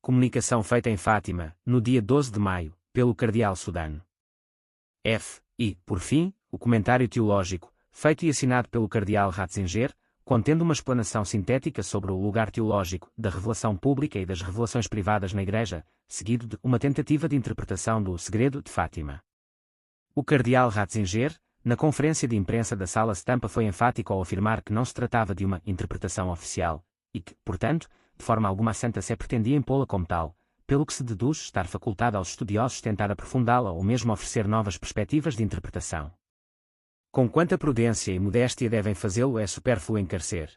Comunicação feita em Fátima, no dia 12 de maio, pelo cardeal Sudano. E, por fim, o comentário teológico, feito e assinado pelo cardeal Ratzinger, contendo uma explanação sintética sobre o lugar teológico da revelação pública e das revelações privadas na Igreja, seguido de uma tentativa de interpretação do segredo de Fátima. O cardeal Ratzinger, na conferência de imprensa da Sala Stampa, foi enfático ao afirmar que não se tratava de uma interpretação oficial, e que, portanto, de forma alguma a Santa Sé pretendia impô-la como tal, pelo que se deduz estar facultado aos estudiosos tentar aprofundá-la ou mesmo oferecer novas perspectivas de interpretação. Com quanta prudência e modéstia devem fazê-lo é supérfluo encarecer.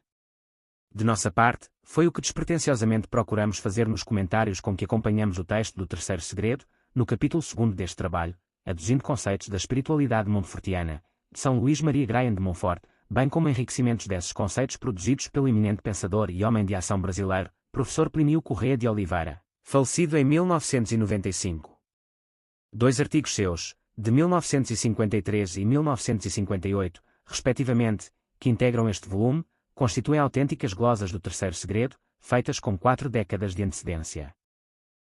De nossa parte, foi o que despretensiosamente procuramos fazer nos comentários com que acompanhamos o texto do terceiro segredo, no capítulo 2 deste trabalho, aduzindo conceitos da espiritualidade montfortiana, de São Luís Maria Graham de Montfort, bem como enriquecimentos desses conceitos produzidos pelo eminente pensador e homem de ação brasileiro, professor Plínio Corrêa de Oliveira, falecido em 1995. 2 artigos seus, de 1953 e 1958, respectivamente, que integram este volume, constituem autênticas glosas do terceiro segredo, feitas com 4 décadas de antecedência.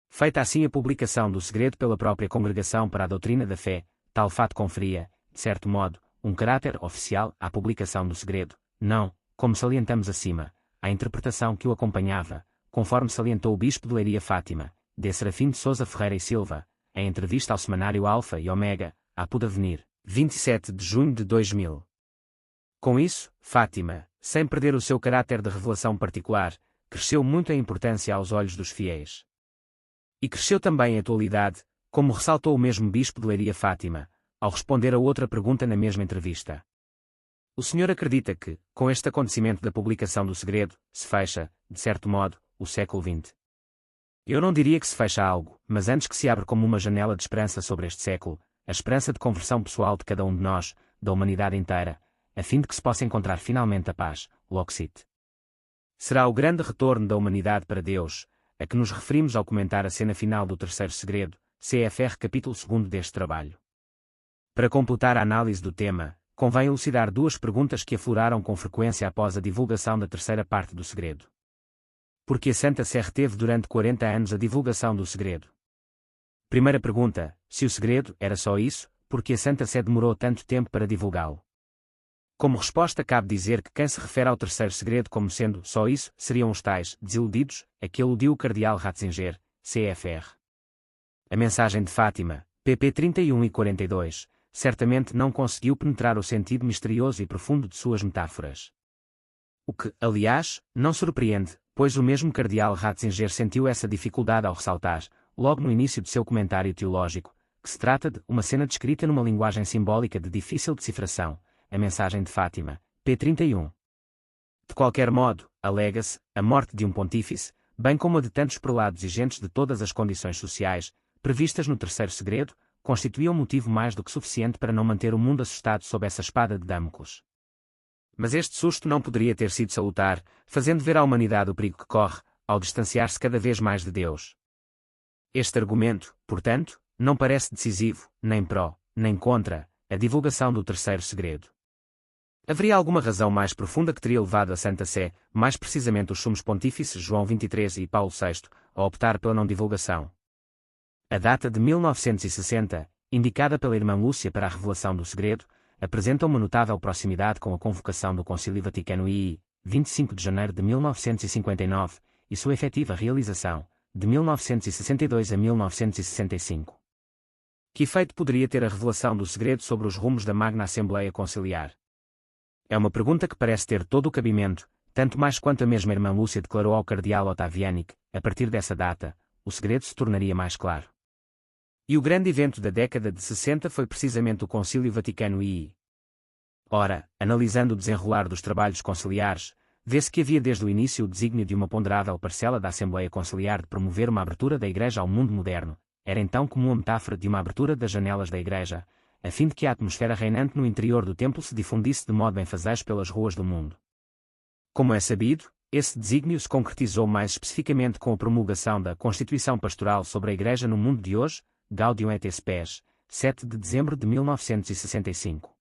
Feita assim a publicação do segredo pela própria Congregação para a Doutrina da Fé, tal fato conferia, de certo modo, um caráter oficial à publicação do segredo, não, como salientamos acima, à interpretação que o acompanhava, conforme salientou o bispo de Leiria Fátima, D. Serafim de Sousa Ferreira e Silva, em entrevista ao semanário Alfa e Ômega, a Pudavenir, 27 de junho de 2000. Com isso, Fátima, sem perder o seu caráter de revelação particular, cresceu muito em importância aos olhos dos fiéis. E cresceu também em atualidade, como ressaltou o mesmo bispo de Leiria Fátima, ao responder a outra pergunta na mesma entrevista. O senhor acredita que, com este acontecimento da publicação do segredo, se fecha, de certo modo, o século XX? Eu não diria que se fecha algo, mas antes que se abre como uma janela de esperança sobre este século, a esperança de conversão pessoal de cada um de nós, da humanidade inteira, a fim de que se possa encontrar finalmente a paz, Loxit. Será o grande retorno da humanidade para Deus, a que nos referimos ao comentar a cena final do terceiro segredo, CFR capítulo 2 deste trabalho. Para completar a análise do tema, convém elucidar 2 perguntas que afloraram com frequência após a divulgação da terceira parte do segredo. Por que a Santa Sé reteve durante 40 anos a divulgação do segredo? Primeira pergunta: se o segredo era só isso, por que a Santa Sé demorou tanto tempo para divulgá-lo? Como resposta cabe dizer que quem se refere ao terceiro segredo como sendo só isso, seriam os tais desiludidos, a que aludiu o cardeal Ratzinger, CFR. A mensagem de Fátima, pp 31 e 42, certamente não conseguiu penetrar o sentido misterioso e profundo de suas metáforas. O que, aliás, não surpreende, pois o mesmo cardeal Ratzinger sentiu essa dificuldade ao ressaltar, logo no início de seu comentário teológico, que se trata de uma cena descrita numa linguagem simbólica de difícil decifração, a mensagem de Fátima, p. 31. De qualquer modo, alega-se, a morte de um pontífice, bem como a de tantos prelados e gentes de todas as condições sociais, previstas no terceiro segredo, constituía um motivo mais do que suficiente para não manter o mundo assustado sob essa espada de Damocles. Mas este susto não poderia ter sido salutar, fazendo ver à humanidade o perigo que corre, ao distanciar-se cada vez mais de Deus. Este argumento, portanto, não parece decisivo, nem pró, nem contra, a divulgação do terceiro segredo. Haveria alguma razão mais profunda que teria levado a Santa Sé, mais precisamente os sumos pontífices João XXIII e Paulo VI, a optar pela não divulgação? A data de 1960, indicada pela irmã Lúcia para a revelação do segredo, apresenta uma notável proximidade com a convocação do Concílio Vaticano II, 25 de janeiro de 1959, e sua efetiva realização, de 1962 a 1965. Que efeito poderia ter a revelação do segredo sobre os rumos da Magna Assembleia Conciliar? É uma pergunta que parece ter todo o cabimento, tanto mais quanto a mesma irmã Lúcia declarou ao cardeal Ottaviani que, a partir dessa data, o segredo se tornaria mais claro. E o grande evento da década de 60 foi precisamente o Concílio Vaticano II. Ora, analisando o desenrolar dos trabalhos conciliares, vê-se que havia desde o início o desígnio de uma ponderável parcela da Assembleia Conciliar de promover uma abertura da Igreja ao mundo moderno, era então comum a metáfora de uma abertura das janelas da Igreja, a fim de que a atmosfera reinante no interior do templo se difundisse de modo benfazejo pelas ruas do mundo. Como é sabido, esse desígnio se concretizou mais especificamente com a promulgação da Constituição Pastoral sobre a Igreja no mundo de hoje, Gaudium et Spes, 7 de dezembro de 1965.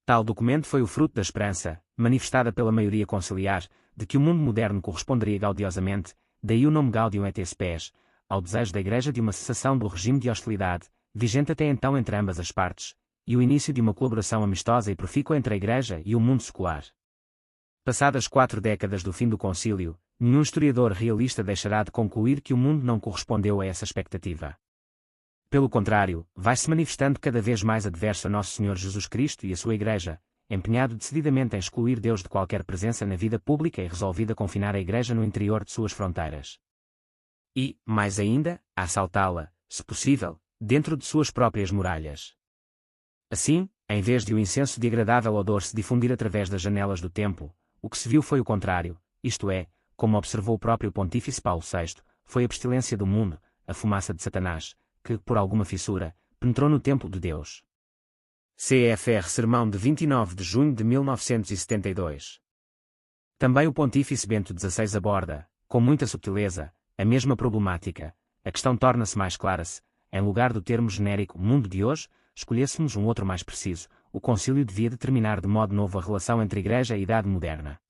Tal documento foi o fruto da esperança, manifestada pela maioria conciliar, de que o mundo moderno corresponderia gaudiosamente, daí o nome Gaudium et Spes, ao desejo da Igreja de uma cessação do regime de hostilidade, vigente até então entre ambas as partes, e o início de uma colaboração amistosa e profícua entre a Igreja e o mundo secular. Passadas 4 décadas do fim do concílio, nenhum historiador realista deixará de concluir que o mundo não correspondeu a essa expectativa. Pelo contrário, vai-se manifestando cada vez mais adverso a Nosso Senhor Jesus Cristo e a sua Igreja, empenhado decididamente em excluir Deus de qualquer presença na vida pública e resolvido a confinar a Igreja no interior de suas fronteiras. E, mais ainda, a assaltá-la, se possível, dentro de suas próprias muralhas. Assim, em vez de o incenso de agradável odor se difundir através das janelas do templo, o que se viu foi o contrário, isto é, como observou o próprio Pontífice Paulo VI, foi a pestilência do mundo, a fumaça de Satanás, que, por alguma fissura, penetrou no templo de Deus. CFR Sermão de 29 de junho de 1972. Também o Pontífice Bento XVI aborda, com muita subtileza, a mesma problemática. A questão torna-se mais clara se, em lugar do termo genérico mundo de hoje, escolhêssemos um outro mais preciso. O concílio devia determinar de modo novo a relação entre Igreja e Idade Moderna.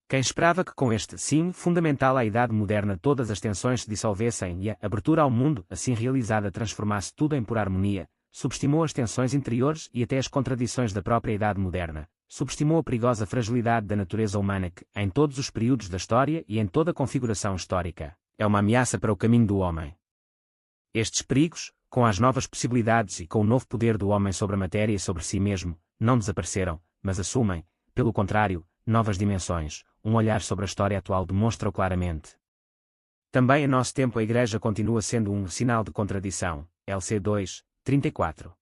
Quem esperava que com este sim fundamental à Idade Moderna todas as tensões se dissolvessem e a abertura ao mundo assim realizada transformasse tudo em pura harmonia, subestimou as tensões interiores e até as contradições da própria Idade Moderna, subestimou a perigosa fragilidade da natureza humana que, em todos os períodos da história e em toda a configuração histórica, é uma ameaça para o caminho do homem. Estes perigos, com as novas possibilidades e com o novo poder do homem sobre a matéria e sobre si mesmo, não desapareceram, mas assumem, pelo contrário, novas dimensões. Um olhar sobre a história atual demonstra-o claramente. Também em nosso tempo a Igreja continua sendo um sinal de contradição. LC 2, 34.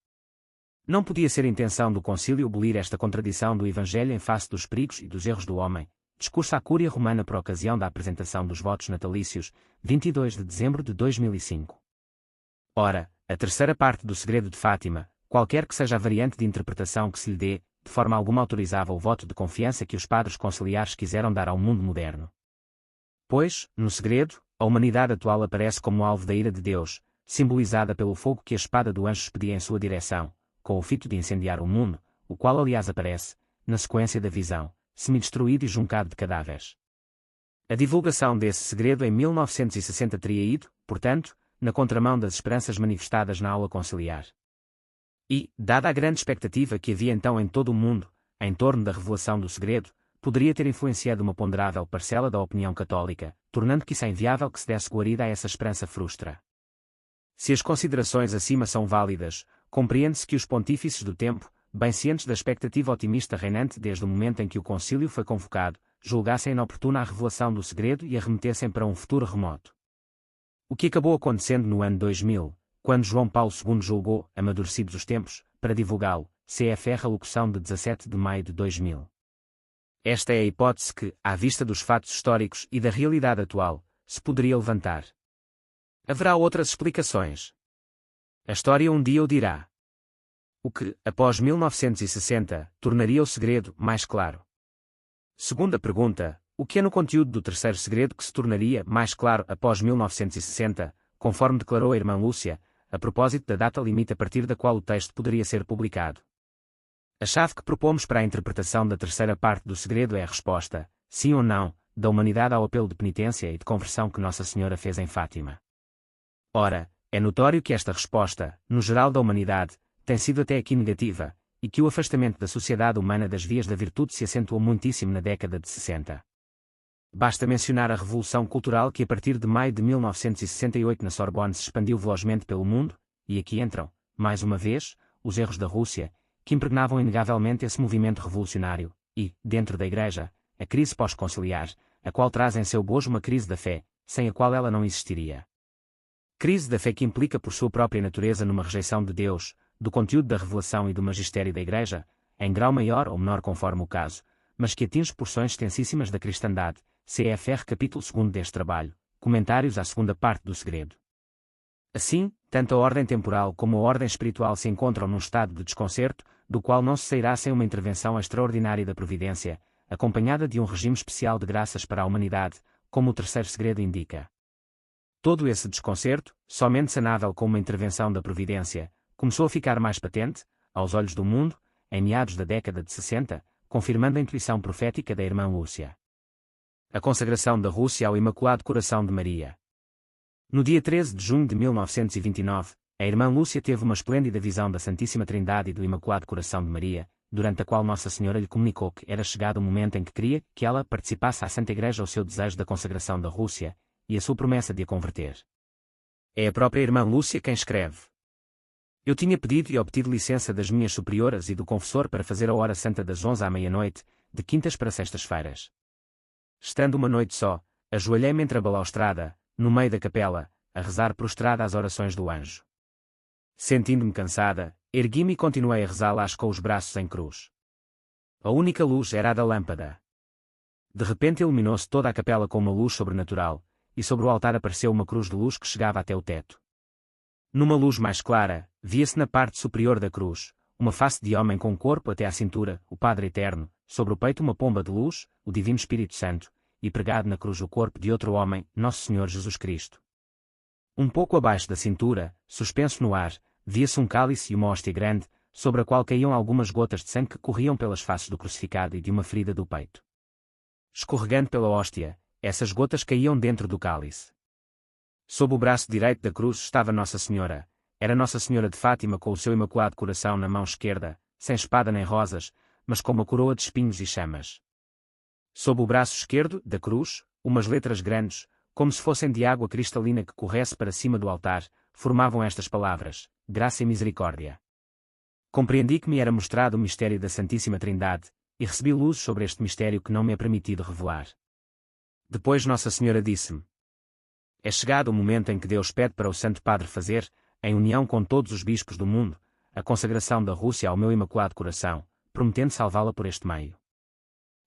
Não podia ser intenção do concílio abolir esta contradição do Evangelho em face dos perigos e dos erros do homem. Discurso à Cúria Romana por ocasião da apresentação dos votos natalícios, 22 de dezembro de 2005. Ora, a terceira parte do segredo de Fátima, qualquer que seja a variante de interpretação que se lhe dê, de forma alguma autorizava o voto de confiança que os padres conciliares quiseram dar ao mundo moderno. Pois, no segredo, a humanidade atual aparece como alvo da ira de Deus, simbolizada pelo fogo que a espada do anjo expedia em sua direção, com o fito de incendiar o mundo, o qual aliás aparece, na sequência da visão, semi-destruído e juncado de cadáveres. A divulgação desse segredo em 1960 teria ido, portanto, na contramão das esperanças manifestadas na aula conciliar. E, dada a grande expectativa que havia então em todo o mundo, em torno da revelação do segredo, poderia ter influenciado uma ponderável parcela da opinião católica, tornando que isso é inviável que se desse guarida a essa esperança frustra. Se as considerações acima são válidas, compreende-se que os pontífices do tempo, bem cientes da expectativa otimista reinante desde o momento em que o concílio foi convocado, julgassem inoportuna a revelação do segredo e a remetessem para um futuro remoto. O que acabou acontecendo no ano 2000, quando João Paulo II julgou, amadurecidos os tempos, para divulgá-lo, CFR a locução de 17 de maio de 2000. Esta é a hipótese que, à vista dos fatos históricos e da realidade atual, se poderia levantar. Haverá outras explicações. A história um dia o dirá. O que, após 1960, tornaria o segredo mais claro. Segunda pergunta, o que é no conteúdo do terceiro segredo que se tornaria mais claro após 1960, conforme declarou a irmã Lúcia, a propósito da data limite a partir da qual o texto poderia ser publicado? A chave que propomos para a interpretação da terceira parte do segredo é a resposta, sim ou não, da humanidade ao apelo de penitência e de conversão que Nossa Senhora fez em Fátima. Ora, é notório que esta resposta, no geral da humanidade, tem sido até aqui negativa, e que o afastamento da sociedade humana das vias da virtude se acentuou muitíssimo na década de 60. Basta mencionar a revolução cultural que a partir de maio de 1968 na Sorbonne se expandiu velozmente pelo mundo, e aqui entram, mais uma vez, os erros da Rússia, que impregnavam inegavelmente esse movimento revolucionário, e, dentro da Igreja, a crise pós-conciliar, a qual traz em seu bojo uma crise da fé, sem a qual ela não existiria. Crise da fé que implica por sua própria natureza numa rejeição de Deus, do conteúdo da revelação e do magistério da Igreja, em grau maior ou menor conforme o caso, mas que atinge porções extensíssimas da cristandade, CFR capítulo 2 deste trabalho, comentários à segunda parte do segredo. Assim, tanto a ordem temporal como a ordem espiritual se encontram num estado de desconcerto, do qual não se sairá sem uma intervenção extraordinária da providência, acompanhada de um regime especial de graças para a humanidade, como o terceiro segredo indica. Todo esse desconcerto, somente sanável com uma intervenção da providência, começou a ficar mais patente, aos olhos do mundo, em meados da década de 60, confirmando a intuição profética da irmã Lúcia. A consagração da Rússia ao Imaculado Coração de Maria. No dia 13 de junho de 1929, a irmã Lúcia teve uma esplêndida visão da Santíssima Trindade e do Imaculado Coração de Maria, durante a qual Nossa Senhora lhe comunicou que era chegado o momento em que queria que ela participasse à Santa Igreja o seu desejo da consagração da Rússia, e a sua promessa de a converter. É a própria irmã Lúcia quem escreve. Eu tinha pedido e obtido licença das minhas superioras e do confessor para fazer a hora santa das 11 à meia-noite, de quintas para sextas-feiras. Estando uma noite só, ajoelhei-me entre a balaustrada, no meio da capela, a rezar prostrada às orações do anjo. Sentindo-me cansada, ergui-me e continuei a rezá-las com os braços em cruz. A única luz era a da lâmpada. De repente iluminou-se toda a capela com uma luz sobrenatural, e sobre o altar apareceu uma cruz de luz que chegava até o teto. Numa luz mais clara, via-se na parte superior da cruz, uma face de homem com corpo até à cintura, o Padre Eterno, sobre o peito uma pomba de luz, o Divino Espírito Santo, e pregado na cruz o corpo de outro homem, Nosso Senhor Jesus Cristo. Um pouco abaixo da cintura, suspenso no ar, via-se um cálice e uma hóstia grande, sobre a qual caíam algumas gotas de sangue que corriam pelas faces do crucificado e de uma ferida do peito. Escorregando pela hóstia, essas gotas caíam dentro do cálice. Sob o braço direito da cruz estava Nossa Senhora. Era Nossa Senhora de Fátima com o seu Imaculado Coração na mão esquerda, sem espada nem rosas, mas com uma coroa de espinhos e chamas. Sob o braço esquerdo, da cruz, umas letras grandes, como se fossem de água cristalina que corresse para cima do altar, formavam estas palavras: Graça e Misericórdia. Compreendi que me era mostrado o mistério da Santíssima Trindade, e recebi luz sobre este mistério que não me é permitido revelar. Depois Nossa Senhora disse-me: É chegado o momento em que Deus pede para o Santo Padre fazer, em união com todos os bispos do mundo, a consagração da Rússia ao meu Imaculado Coração, prometendo salvá-la por este meio.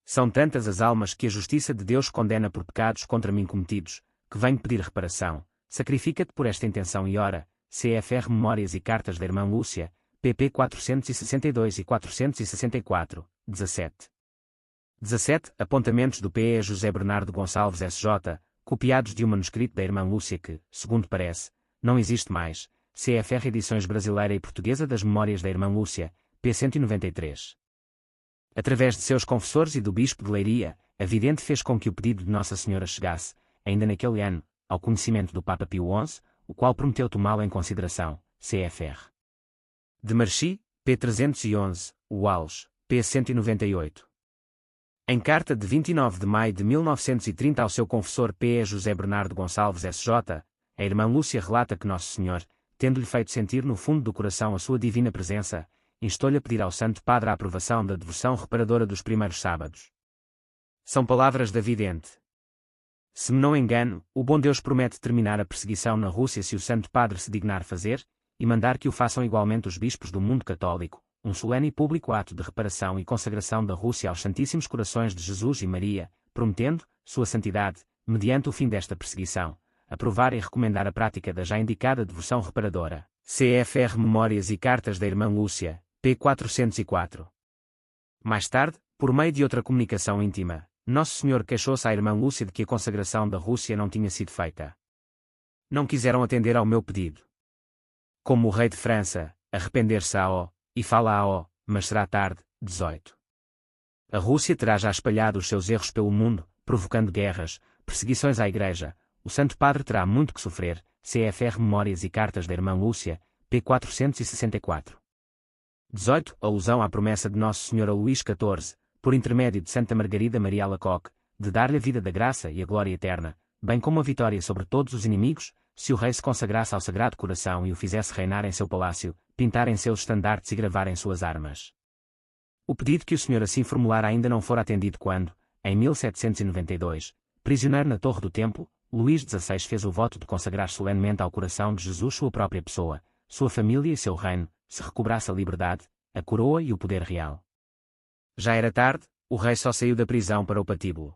São tantas as almas que a justiça de Deus condena por pecados contra mim cometidos, que venho pedir reparação. Sacrifica-te por esta intenção e ora, CFR Memórias e Cartas da Irmã Lúcia, pp 462 e 464, 17. 17. Apontamentos do P.E. José Bernardo Gonçalves S.J., copiados de um manuscrito da Irmã Lúcia que, segundo parece, não existe mais, CFR Edições Brasileira e Portuguesa das Memórias da Irmã Lúcia, p. 193. Através de seus confessores e do Bispo de Leiria, a vidente fez com que o pedido de Nossa Senhora chegasse, ainda naquele ano, ao conhecimento do Papa Pio XI, o qual prometeu tomá-lo em consideração, CFR. De Marchi, p. 311, Uaus, p. 198. Em carta de 29 de maio de 1930 ao seu confessor P.E. José Bernardo Gonçalves S.J., a irmã Lúcia relata que Nosso Senhor, tendo-lhe feito sentir no fundo do coração a sua divina presença, instou-lhe a pedir ao Santo Padre a aprovação da devoção reparadora dos primeiros sábados. São palavras da vidente. Se me não engano, o bom Deus promete terminar a perseguição na Rússia se o Santo Padre se dignar fazer, e mandar que o façam igualmente os bispos do mundo católico, um solene e público ato de reparação e consagração da Rússia aos Santíssimos Corações de Jesus e Maria, prometendo, sua santidade, mediante o fim desta perseguição, aprovar e recomendar a prática da já indicada devoção reparadora. CFR Memórias e Cartas da Irmã Lúcia, p. 404. Mais tarde, por meio de outra comunicação íntima, Nosso Senhor queixou-se à Irmã Lúcia de que a consagração da Rússia não tinha sido feita. Não quiseram atender ao meu pedido. Como o rei de França, arrepender-se-á, e fala-á, mas será tarde. 18. A Rússia terá já espalhado os seus erros pelo mundo, provocando guerras, perseguições à Igreja. O Santo Padre terá muito que sofrer. CFR Memórias e Cartas da Irmã Lúcia, p. 464. 18. Alusão à promessa de Nosso Senhor a Luís XIV, por intermédio de Santa Margarida Maria Alacoque, de dar-lhe a vida da graça e a glória eterna, bem como a vitória sobre todos os inimigos, se o rei se consagrasse ao Sagrado Coração e o fizesse reinar em seu palácio, pintar em seus estandartes e gravar em suas armas. O pedido que o Senhor assim formulara ainda não fora atendido quando, em 1792, prisioneiro na Torre do Templo, Luís XVI fez o voto de consagrar solenemente ao coração de Jesus sua própria pessoa, sua família e seu reino, se recobrasse a liberdade, a coroa e o poder real. Já era tarde, o rei só saiu da prisão para o patíbulo.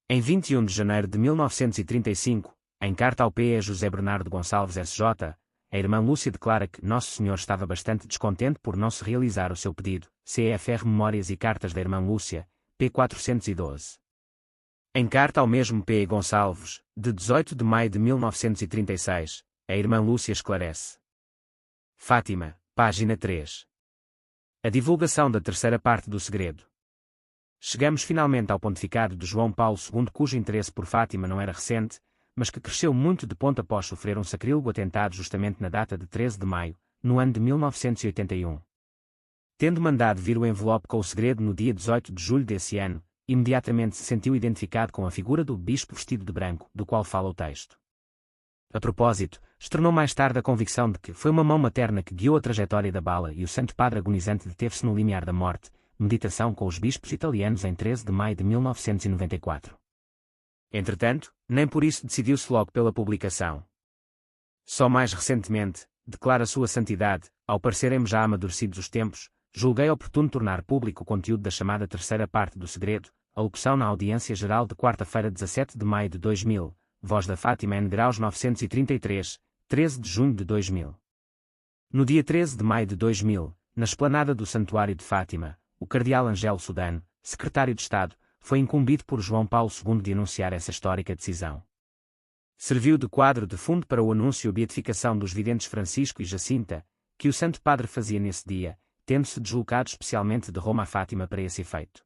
Em 21 de janeiro de 1935, em carta ao P.E. José Bernardo Gonçalves S.J., a irmã Lúcia declara que Nosso Senhor estava bastante descontente por não se realizar o seu pedido. CFR Memórias e Cartas da Irmã Lúcia, p. 412. Em carta ao mesmo P. Gonçalves, de 18 de maio de 1936, a irmã Lúcia esclarece. Fátima, página 3. A divulgação da terceira parte do segredo. Chegamos finalmente ao pontificado de João Paulo II, cujo interesse por Fátima não era recente, mas que cresceu muito de ponto após sofrer um sacrílego atentado justamente na data de 13 de maio, no ano de 1981. Tendo mandado vir o envelope com o segredo no dia 18 de julho desse ano, imediatamente se sentiu identificado com a figura do bispo vestido de branco, do qual fala o texto. A propósito, externou mais tarde a convicção de que foi uma mão materna que guiou a trajetória da bala e o Santo Padre agonizante deteve-se no limiar da morte, meditação com os bispos italianos em 13 de maio de 1994. Entretanto, nem por isso decidiu-se logo pela publicação. Só mais recentemente, declara sua santidade, ao parecerem-me já amadurecidos os tempos, julguei oportuno tornar público o conteúdo da chamada terceira parte do segredo, a locução na audiência geral de quarta-feira 17 de maio de 2000, Voz da Fátima N. Graus 933, 13 de junho de 2000. No dia 13 de maio de 2000, na esplanada do Santuário de Fátima, o cardeal Angelo Sudano, secretário de Estado, foi incumbido por João Paulo II de anunciar essa histórica decisão. Serviu de quadro de fundo para o anúncio e beatificação dos videntes Francisco e Jacinta, que o Santo Padre fazia nesse dia, tendo-se deslocado especialmente de Roma a Fátima para esse efeito.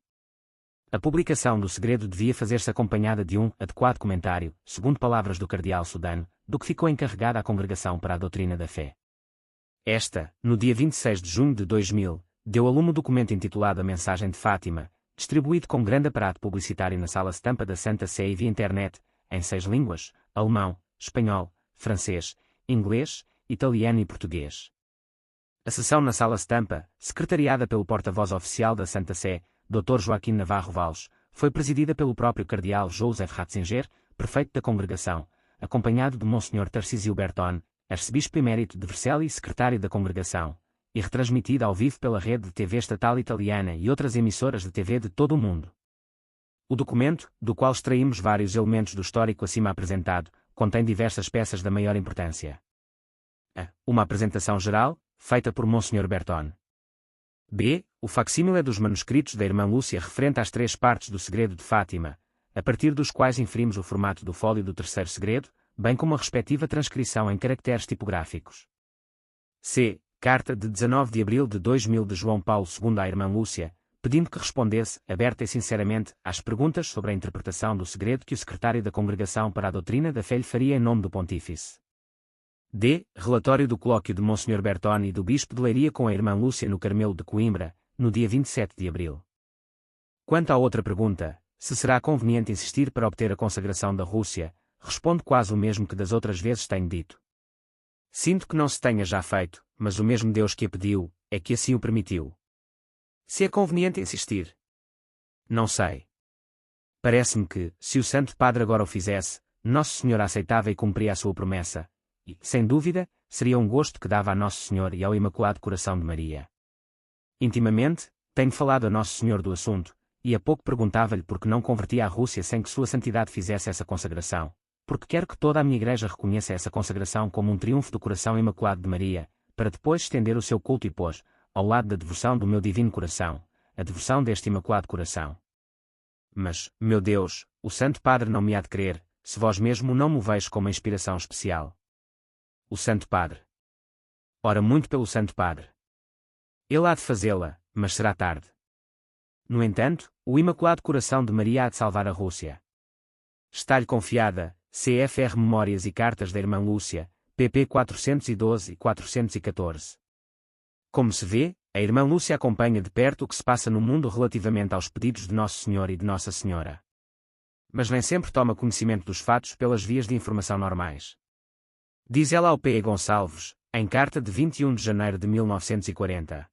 A publicação do segredo devia fazer-se acompanhada de um adequado comentário, segundo palavras do cardeal Sudano, do que ficou encarregada a Congregação para a Doutrina da Fé. Esta, no dia 26 de junho de 2000, deu a lume o documento intitulado A Mensagem de Fátima, distribuído com grande aparato publicitário na sala Stampa da Santa Sé e via internet, em 6 línguas, alemão, espanhol, francês, inglês, italiano e português. A sessão na sala Stampa, secretariada pelo porta-voz oficial da Santa Sé, Dr. Joaquim Navarro Valles, foi presidida pelo próprio cardeal Joseph Ratzinger, prefeito da congregação, acompanhado de Monsenhor Tarcísio Bertone, arcebispo emérito de Vercelli e secretário da congregação, e retransmitida ao vivo pela rede de TV estatal italiana e outras emissoras de TV de todo o mundo. O documento, do qual extraímos vários elementos do histórico acima apresentado, contém diversas peças da maior importância. A. Uma apresentação geral, feita por Monsenhor Bertone. B. O facsímile dos manuscritos da Irmã Lúcia referente às 3 partes do segredo de Fátima, a partir dos quais inferimos o formato do fólio do terceiro segredo, bem como a respectiva transcrição em caracteres tipográficos. C. Carta de 19 de abril de 2000 de João Paulo II à Irmã Lúcia, pedindo que respondesse, aberta e sinceramente, às perguntas sobre a interpretação do segredo que o secretário da Congregação para a Doutrina da Fé lhe faria em nome do Pontífice. D. Relatório do colóquio de Monsenhor Bertone e do Bispo de Leiria com a Irmã Lúcia no Carmelo de Coimbra, no dia 27 de abril. Quanto à outra pergunta, se será conveniente insistir para obter a consagração da Rússia, respondo quase o mesmo que das outras vezes tenho dito. Sinto que não se tenha já feito, mas o mesmo Deus que a pediu, é que assim o permitiu. Se é conveniente insistir? Não sei. Parece-me que, se o Santo Padre agora o fizesse, Nosso Senhor aceitava e cumpria a sua promessa, e, sem dúvida, seria um gosto que dava a Nosso Senhor e ao Imaculado Coração de Maria. Intimamente, tenho falado a Nosso Senhor do assunto, e há pouco perguntava-lhe por que não convertia a Rússia sem que Sua Santidade fizesse essa consagração, porque quero que toda a minha Igreja reconheça essa consagração como um triunfo do Coração Imaculado de Maria, para depois estender o seu culto e pôs, ao lado da devoção do meu Divino Coração, a devoção deste Imaculado Coração. Mas, meu Deus, o Santo Padre não me há de crer, se vós mesmo não me veis como uma inspiração especial. O Santo Padre. Ora muito pelo Santo Padre. Ele há de fazê-la, mas será tarde. No entanto, o Imaculado Coração de Maria há de salvar a Rússia. Está-lhe confiada, CFR Memórias e Cartas da Irmã Lúcia, pp 412 e 414. Como se vê, a Irmã Lúcia acompanha de perto o que se passa no mundo relativamente aos pedidos de Nosso Senhor e de Nossa Senhora. Mas nem sempre toma conhecimento dos fatos pelas vias de informação normais. Diz ela ao P. Gonçalves, em carta de 21 de janeiro de 1940.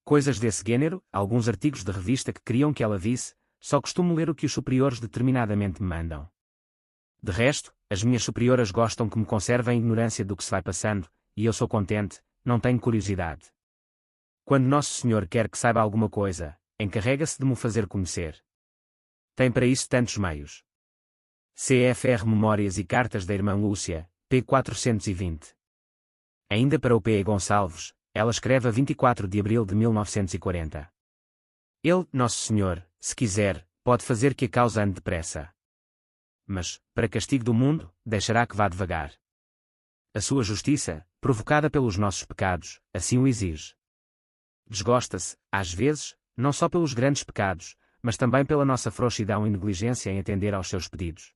Coisas desse gênero, alguns artigos de revista que queriam que ela visse, só costumo ler o que os superiores determinadamente me mandam. De resto, as minhas superiores gostam que me conservem ignorância do que se vai passando, e eu sou contente, não tenho curiosidade. Quando Nosso Senhor quer que saiba alguma coisa, encarrega-se de me fazer conhecer. Tem para isso tantos meios. CFR Memórias e Cartas da Irmã Lúcia, p. 420. Ainda para o P. Gonçalves, ela escreve a 24 de abril de 1940. Ele, Nosso Senhor, se quiser, pode fazer que a causa ande depressa. Mas, para castigo do mundo, deixará que vá devagar. A sua justiça, provocada pelos nossos pecados, assim o exige. Desgosta-se, às vezes, não só pelos grandes pecados, mas também pela nossa frouxidão e negligência em atender aos seus pedidos.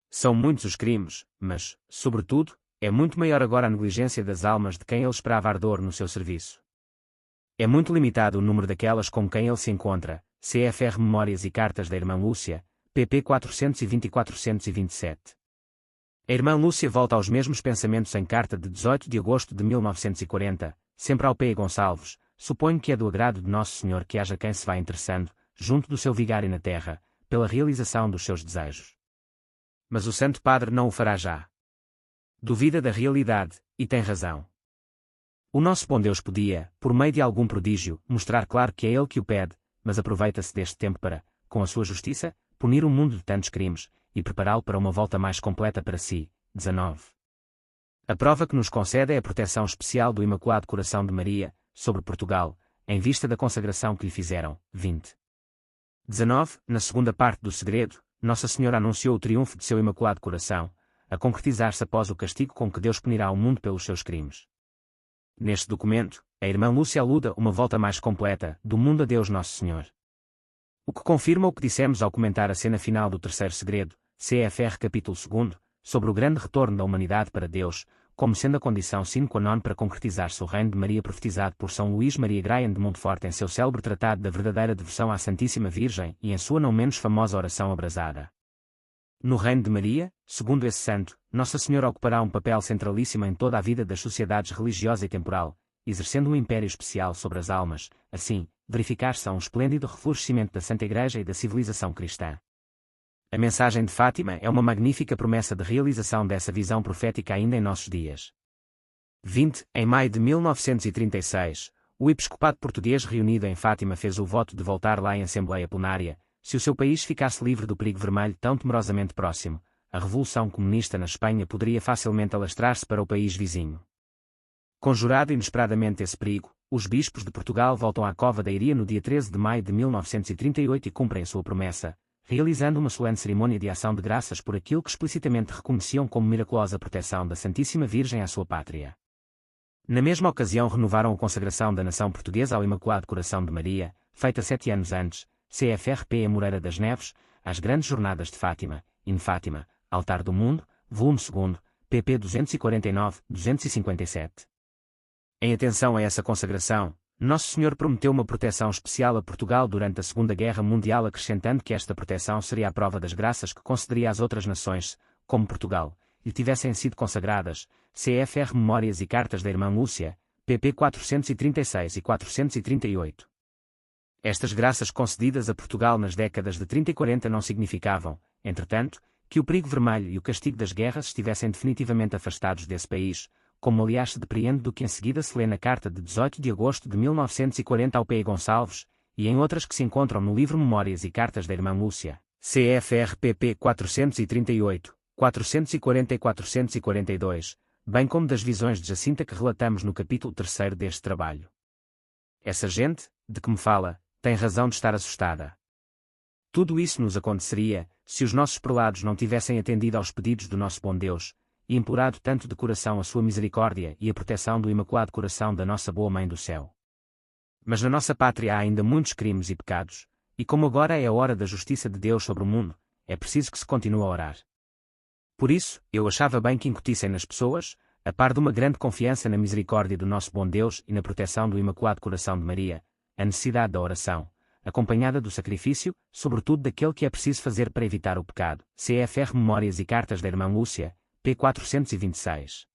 São muitos os crimes, mas, sobretudo, é muito maior agora a negligência das almas de quem ele esperava ardor no seu serviço. É muito limitado o número daquelas com quem ele se encontra. CFR Memórias e Cartas da Irmã Lúcia, pp 420 e 427. A Irmã Lúcia volta aos mesmos pensamentos em carta de 18 de agosto de 1940, sempre ao P. Gonçalves. Suponho que é do agrado de Nosso Senhor que haja quem se vá interessando, junto do seu vigário na terra, pela realização dos seus desejos. Mas o Santo Padre não o fará já. Duvida da realidade, e tem razão. O nosso bom Deus podia, por meio de algum prodígio, mostrar claro que é Ele que o pede, mas aproveita-se deste tempo para, com a sua justiça, punir o mundo de tantos crimes, e prepará-lo para uma volta mais completa para si. 19. A prova que nos concede é a proteção especial do Imaculado Coração de Maria, sobre Portugal, em vista da consagração que lhe fizeram. 20. 19. Na segunda parte do segredo, Nossa Senhora anunciou o triunfo de seu Imaculado Coração, a concretizar-se após o castigo com que Deus punirá o mundo pelos seus crimes. Neste documento, a Irmã Lúcia aluda uma volta mais completa, do mundo a Deus Nosso Senhor. O que confirma o que dissemos ao comentar a cena final do terceiro segredo, CFR capítulo 2, sobre o grande retorno da humanidade para Deus, como sendo a condição sine qua non para concretizar-se o reino de Maria profetizado por São Luís Maria Graham de Montfort em seu célebre tratado da verdadeira devoção à Santíssima Virgem e em sua não menos famosa oração abrasada. No reino de Maria, segundo esse santo, Nossa Senhora ocupará um papel centralíssimo em toda a vida das sociedades religiosa e temporal, exercendo um império especial sobre as almas, assim, verificar-se um esplêndido reflorescimento da Santa Igreja e da civilização cristã. A mensagem de Fátima é uma magnífica promessa de realização dessa visão profética ainda em nossos dias. 20. Em maio de 1936, o episcopado português reunido em Fátima fez o voto de voltar lá em Assembleia Plenária, se o seu país ficasse livre do perigo vermelho tão temerosamente próximo. A revolução comunista na Espanha poderia facilmente alastrar-se para o país vizinho. Conjurado inesperadamente esse perigo, os bispos de Portugal voltam à Cova da Iria no dia 13 de maio de 1938 e cumprem sua promessa, realizando uma solene cerimônia de ação de graças por aquilo que explicitamente reconheciam como miraculosa proteção da Santíssima Virgem à sua pátria. Na mesma ocasião renovaram a consagração da nação portuguesa ao Imaculado Coração de Maria, feita 7 anos antes, CFRP Moreira das Neves, às Grandes Jornadas de Fátima, in Fátima, Altar do Mundo, volume 2, pp 249-257. Em atenção a essa consagração, Nosso Senhor prometeu uma proteção especial a Portugal durante a Segunda Guerra Mundial, acrescentando que esta proteção seria a prova das graças que concederia às outras nações, como Portugal, lhe tivessem sido consagradas. CFR Memórias e Cartas da Irmã Lúcia, pp 436 e 438. Estas graças concedidas a Portugal nas décadas de 30 e 40 não significavam, entretanto, que o perigo vermelho e o castigo das guerras estivessem definitivamente afastados desse país, como aliás se depreende do que em seguida se lê na carta de 18 de agosto de 1940 ao P. Gonçalves, e em outras que se encontram no livro Memórias e Cartas da Irmã Lúcia, CFR pp 438, 440 e 442, bem como das visões de Jacinta que relatamos no capítulo 3 deste trabalho. Essa gente, de que me fala, tem razão de estar assustada. Tudo isso nos aconteceria, se os nossos prelados não tivessem atendido aos pedidos do nosso bom Deus, e implorado tanto de coração a sua misericórdia e a proteção do Imaculado Coração da nossa boa Mãe do Céu. Mas na nossa pátria há ainda muitos crimes e pecados, e como agora é a hora da justiça de Deus sobre o mundo, é preciso que se continue a orar. Por isso, eu achava bem que incutissem nas pessoas, a par de uma grande confiança na misericórdia do nosso bom Deus e na proteção do Imaculado Coração de Maria, a necessidade da oração, acompanhada do sacrifício, sobretudo daquele que é preciso fazer para evitar o pecado. CFR Memórias e Cartas da Irmã Lúcia, p. 426.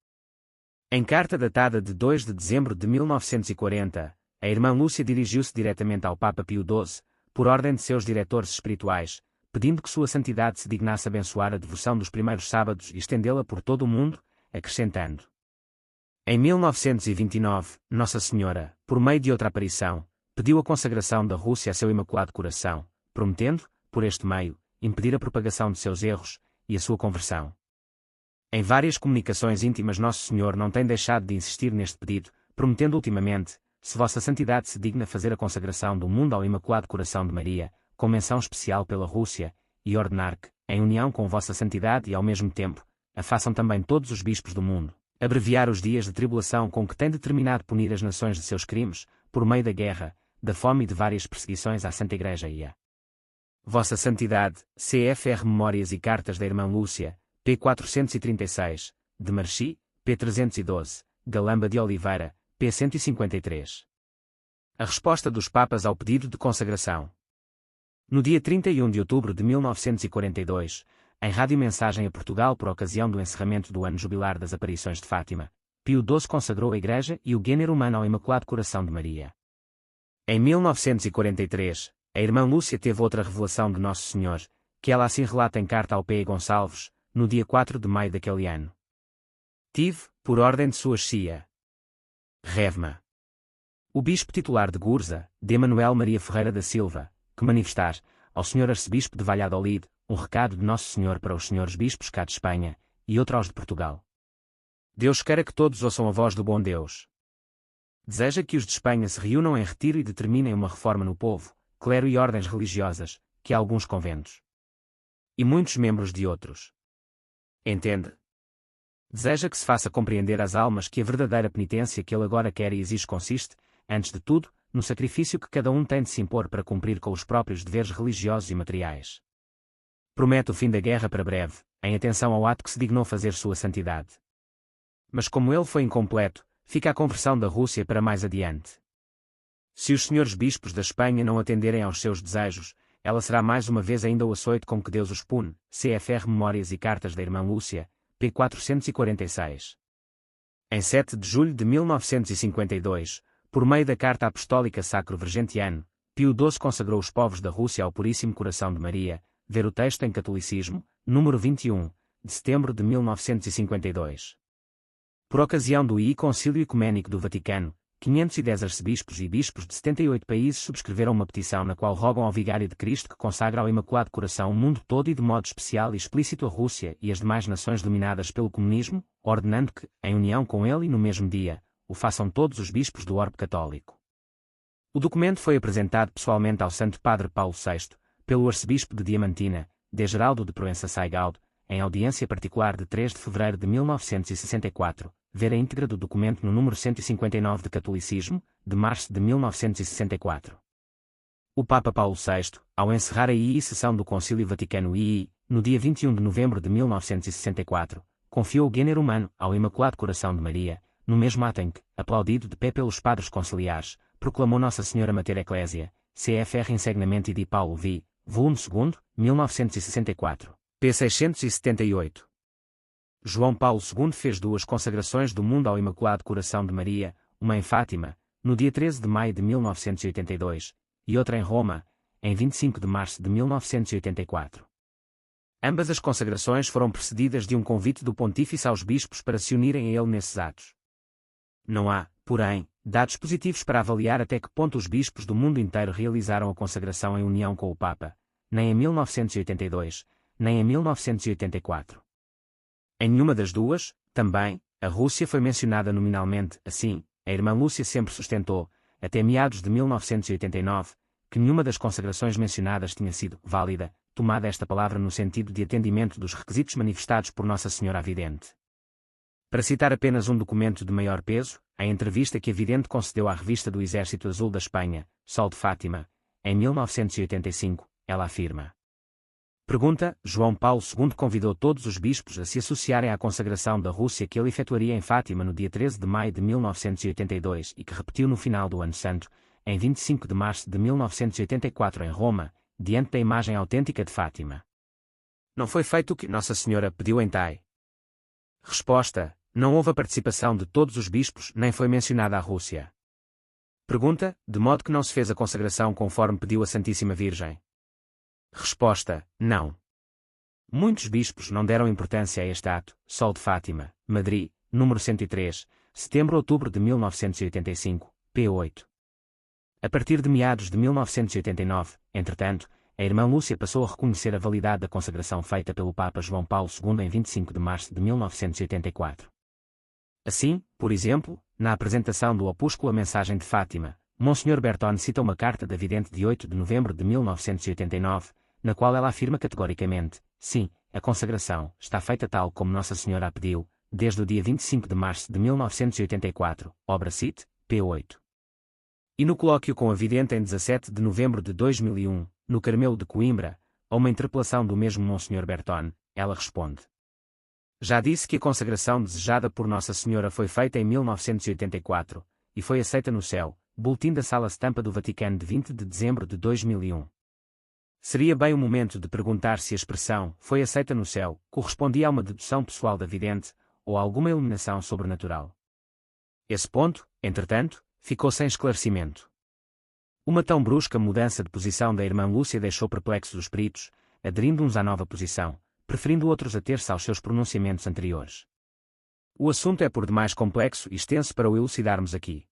Em carta datada de 2 de dezembro de 1940, a Irmã Lúcia dirigiu-se diretamente ao Papa Pio XII, por ordem de seus diretores espirituais, pedindo que Sua Santidade se dignasse abençoar a devoção dos primeiros sábados e estendê-la por todo o mundo, acrescentando. Em 1929, Nossa Senhora, por meio de outra aparição, pediu a consagração da Rússia a seu Imaculado Coração, prometendo, por este meio, impedir a propagação de seus erros e a sua conversão. Em várias comunicações íntimas Nosso Senhor não tem deixado de insistir neste pedido, prometendo ultimamente, se Vossa Santidade se digna fazer a consagração do mundo ao Imaculado Coração de Maria, com menção especial pela Rússia, e ordenar que, em união com Vossa Santidade e ao mesmo tempo, a façam também todos os bispos do mundo, abreviar os dias de tribulação com que tem determinado punir as nações de seus crimes, por meio da guerra, da fome e de várias perseguições à Santa Igreja e a Vossa Santidade, CFR Memórias e Cartas da Irmã Lúcia, p. 436, de Marchi, p. 312, Galamba de Oliveira, p. 153. A resposta dos Papas ao pedido de consagração. No dia 31 de outubro de 1942, em rádio-mensagem a Portugal por ocasião do encerramento do ano jubilar das aparições de Fátima, Pio XII consagrou a Igreja e o gênero humano ao Imaculado Coração de Maria. Em 1943, a Irmã Lúcia teve outra revelação de Nosso Senhor, que ela assim relata em carta ao P. Gonçalves, no dia 4 de maio daquele ano. Tive, por ordem de sua chia, Revma, o bispo titular de Gurza, D. Manuel Maria Ferreira da Silva, que manifestar, ao Sr. Arcebispo de Valladolid, um recado de Nosso Senhor para os Srs. Bispos cá de Espanha, e outro aos de Portugal. Deus queira que todos ouçam a voz do bom Deus. Deseja que os de Espanha se reúnam em retiro e determinem uma reforma no povo, clero e ordens religiosas, que há alguns conventos. E muitos membros de outros. Entende? Deseja que se faça compreender às almas que a verdadeira penitência que ele agora quer e exige consiste, antes de tudo, no sacrifício que cada um tem de se impor para cumprir com os próprios deveres religiosos e materiais. Promete o fim da guerra para breve, em atenção ao ato que se dignou fazer Sua Santidade. Mas como ele foi incompleto, fica a conversão da Rússia para mais adiante. Se os senhores bispos da Espanha não atenderem aos seus desejos, ela será mais uma vez ainda o açoite com que Deus os pune. CFR Memórias e Cartas da Irmã Lúcia, p. 446. Em 7 de julho de 1952, por meio da Carta Apostólica Sacro Virgentiano, Pio XII consagrou os povos da Rússia ao Puríssimo Coração de Maria, ver o texto em Catolicismo, número 21, de setembro de 1952. Por ocasião do I Concílio Ecuménico do Vaticano, 510 arcebispos e bispos de 78 países subscreveram uma petição na qual rogam ao Vigário de Cristo que consagre ao Imaculado Coração o mundo todo e de modo especial e explícito a Rússia e as demais nações dominadas pelo comunismo, ordenando que, em união com ele e no mesmo dia, o façam todos os bispos do orbe católico. O documento foi apresentado pessoalmente ao Santo Padre Paulo VI, pelo arcebispo de Diamantina, D. Geraldo de Proença Saigaldo, em audiência particular de 3 de fevereiro de 1964, ver a íntegra do documento no número 159 de Catolicismo, de março de 1964. O Papa Paulo VI, ao encerrar a II sessão do Concílio Vaticano II, no dia 21 de novembro de 1964, confiou o gênero humano ao Imaculado Coração de Maria, no mesmo ato em que, aplaudido de pé pelos padres conciliares, proclamou Nossa Senhora Mater Ecclesia, CFR Insegnamento de Paulo V, volume 2, 1964, p. 678. João Paulo II fez 2 consagrações do mundo ao Imaculado Coração de Maria, uma em Fátima, no dia 13 de maio de 1982, e outra em Roma, em 25 de março de 1984. Ambas as consagrações foram precedidas de um convite do Pontífice aos bispos para se unirem a ele nesses atos. Não há, porém, dados positivos para avaliar até que ponto os bispos do mundo inteiro realizaram a consagração em união com o Papa, nem em 1982, nem em 1984. Em nenhuma das duas, também, a Rússia foi mencionada nominalmente. Assim, a Irmã Lúcia sempre sustentou, até meados de 1989, que nenhuma das consagrações mencionadas tinha sido válida, tomada esta palavra no sentido de atendimento dos requisitos manifestados por Nossa Senhora a Vidente. Para citar apenas um documento de maior peso, a entrevista que a Vidente concedeu à revista do Exército Azul da Espanha, Sol de Fátima, em 1985, ela afirma. Pergunta: João Paulo II convidou todos os bispos a se associarem à consagração da Rússia que ele efetuaria em Fátima no dia 13 de maio de 1982 e que repetiu no final do Ano Santo, em 25 de março de 1984 em Roma, diante da imagem autêntica de Fátima. Não foi feito o que Nossa Senhora pediu em Tai. Resposta: não houve a participação de todos os bispos nem foi mencionada a Rússia. Pergunta: de modo que não se fez a consagração conforme pediu a Santíssima Virgem? Resposta: não. Muitos bispos não deram importância a este ato. Sol de Fátima, Madrid, número 103, setembro-outubro de 1985, p. 8. A partir de meados de 1989, entretanto, a Irmã Lúcia passou a reconhecer a validade da consagração feita pelo Papa João Paulo II em 25 de março de 1984. Assim, por exemplo, na apresentação do opúsculo A Mensagem de Fátima, Monsenhor Bertone cita uma carta da vidente de 8 de novembro de 1989, na qual ela afirma categoricamente: sim, a consagração está feita tal como Nossa Senhora a pediu, desde o dia 25 de março de 1984, obra cite, p. 8. E no colóquio com a vidente em 17 de novembro de 2001, no Carmelo de Coimbra, a uma interpelação do mesmo Monsenhor Berton, ela responde: já disse que a consagração desejada por Nossa Senhora foi feita em 1984, e foi aceita no céu. Boletim da Sala Stampa do Vaticano de 20 de dezembro de 2001. Seria bem o momento de perguntar se a expressão foi aceita no céu correspondia a uma dedução pessoal da vidente, ou a alguma iluminação sobrenatural. Esse ponto, entretanto, ficou sem esclarecimento. Uma tão brusca mudança de posição da irmã Lúcia deixou perplexos os peritos, aderindo uns à nova posição, preferindo outros a ter-se aos seus pronunciamentos anteriores. O assunto é por demais complexo e extenso para o elucidarmos aqui.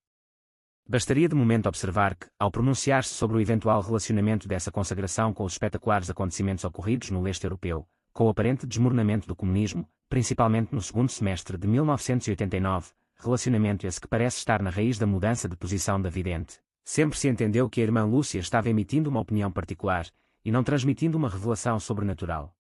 Bastaria de momento observar que, ao pronunciar-se sobre o eventual relacionamento dessa consagração com os espetaculares acontecimentos ocorridos no leste europeu, com o aparente desmoronamento do comunismo, principalmente no segundo semestre de 1989, relacionamento esse que parece estar na raiz da mudança de posição da vidente, sempre se entendeu que a irmã Lúcia estava emitindo uma opinião particular, e não transmitindo uma revelação sobrenatural.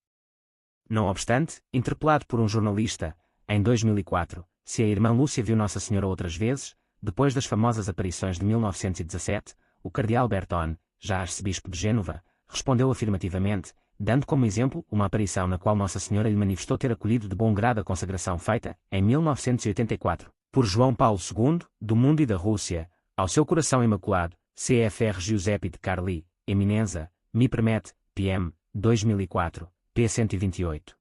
Não obstante, interpelado por um jornalista, em 2004, se a irmã Lúcia viu Nossa Senhora outras vezes, depois das famosas aparições de 1917, o cardeal Berton, já arcebispo de Gênova, respondeu afirmativamente, dando como exemplo uma aparição na qual Nossa Senhora lhe manifestou ter acolhido de bom grado a consagração feita, em 1984, por João Paulo II, do mundo e da Rússia, ao seu coração imaculado, CFR Giuseppe de Carli, Eminenza, me permette, PM, 2004, p. 128.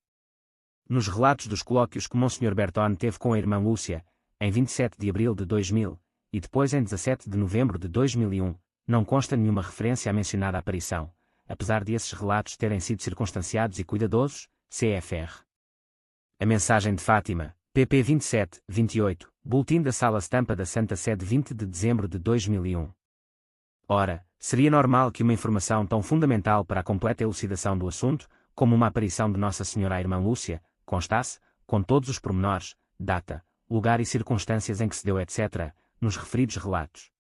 Nos relatos dos colóquios que Monsenhor Berton teve com a irmã Lúcia, em 27 de abril de 2000, e depois em 17 de novembro de 2001, não consta nenhuma referência à mencionada aparição, apesar de esses relatos terem sido circunstanciados e cuidadosos, CFR. A mensagem de Fátima, pp 27, 28, Boletim da Sala Stampa da Santa Sede 20 de dezembro de 2001. Ora, seria normal que uma informação tão fundamental para a completa elucidação do assunto, como uma aparição de Nossa Senhora à irmã Lúcia, constasse, com todos os pormenores, data, lugar e circunstâncias em que se deu etc., nos referidos relatos.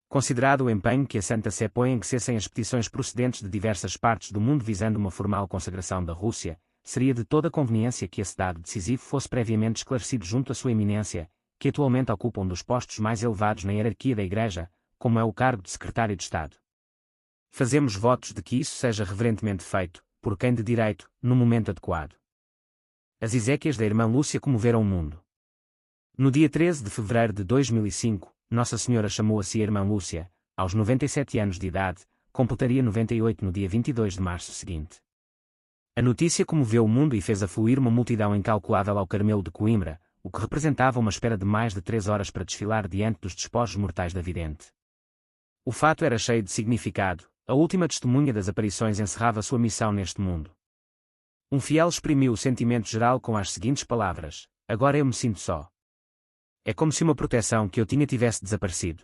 Considerado o empenho que a Santa Sé põe em que cessem as petições procedentes de diversas partes do mundo visando uma formal consagração da Rússia, seria de toda conveniência que esse dado decisivo fosse previamente esclarecido junto à sua eminência, que atualmente ocupa um dos postos mais elevados na hierarquia da Igreja, como é o cargo de Secretário de Estado. Fazemos votos de que isso seja reverentemente feito, por quem de direito, no momento adequado. As exéquias da irmã Lúcia comoveram o mundo. No dia 13 de fevereiro de 2005, Nossa Senhora chamou a si a irmã Lúcia, aos 97 anos de idade, completaria 98 no dia 22 de março seguinte. A notícia comoveu o mundo e fez afluir uma multidão incalculável ao Carmelo de Coimbra, o que representava uma espera de mais de 3 horas para desfilar diante dos despojos mortais da vidente. O fato era cheio de significado, a última testemunha das aparições encerrava sua missão neste mundo. Um fiel exprimiu o sentimento geral com as seguintes palavras: agora eu me sinto só. É como se uma proteção que eu tinha tivesse desaparecido.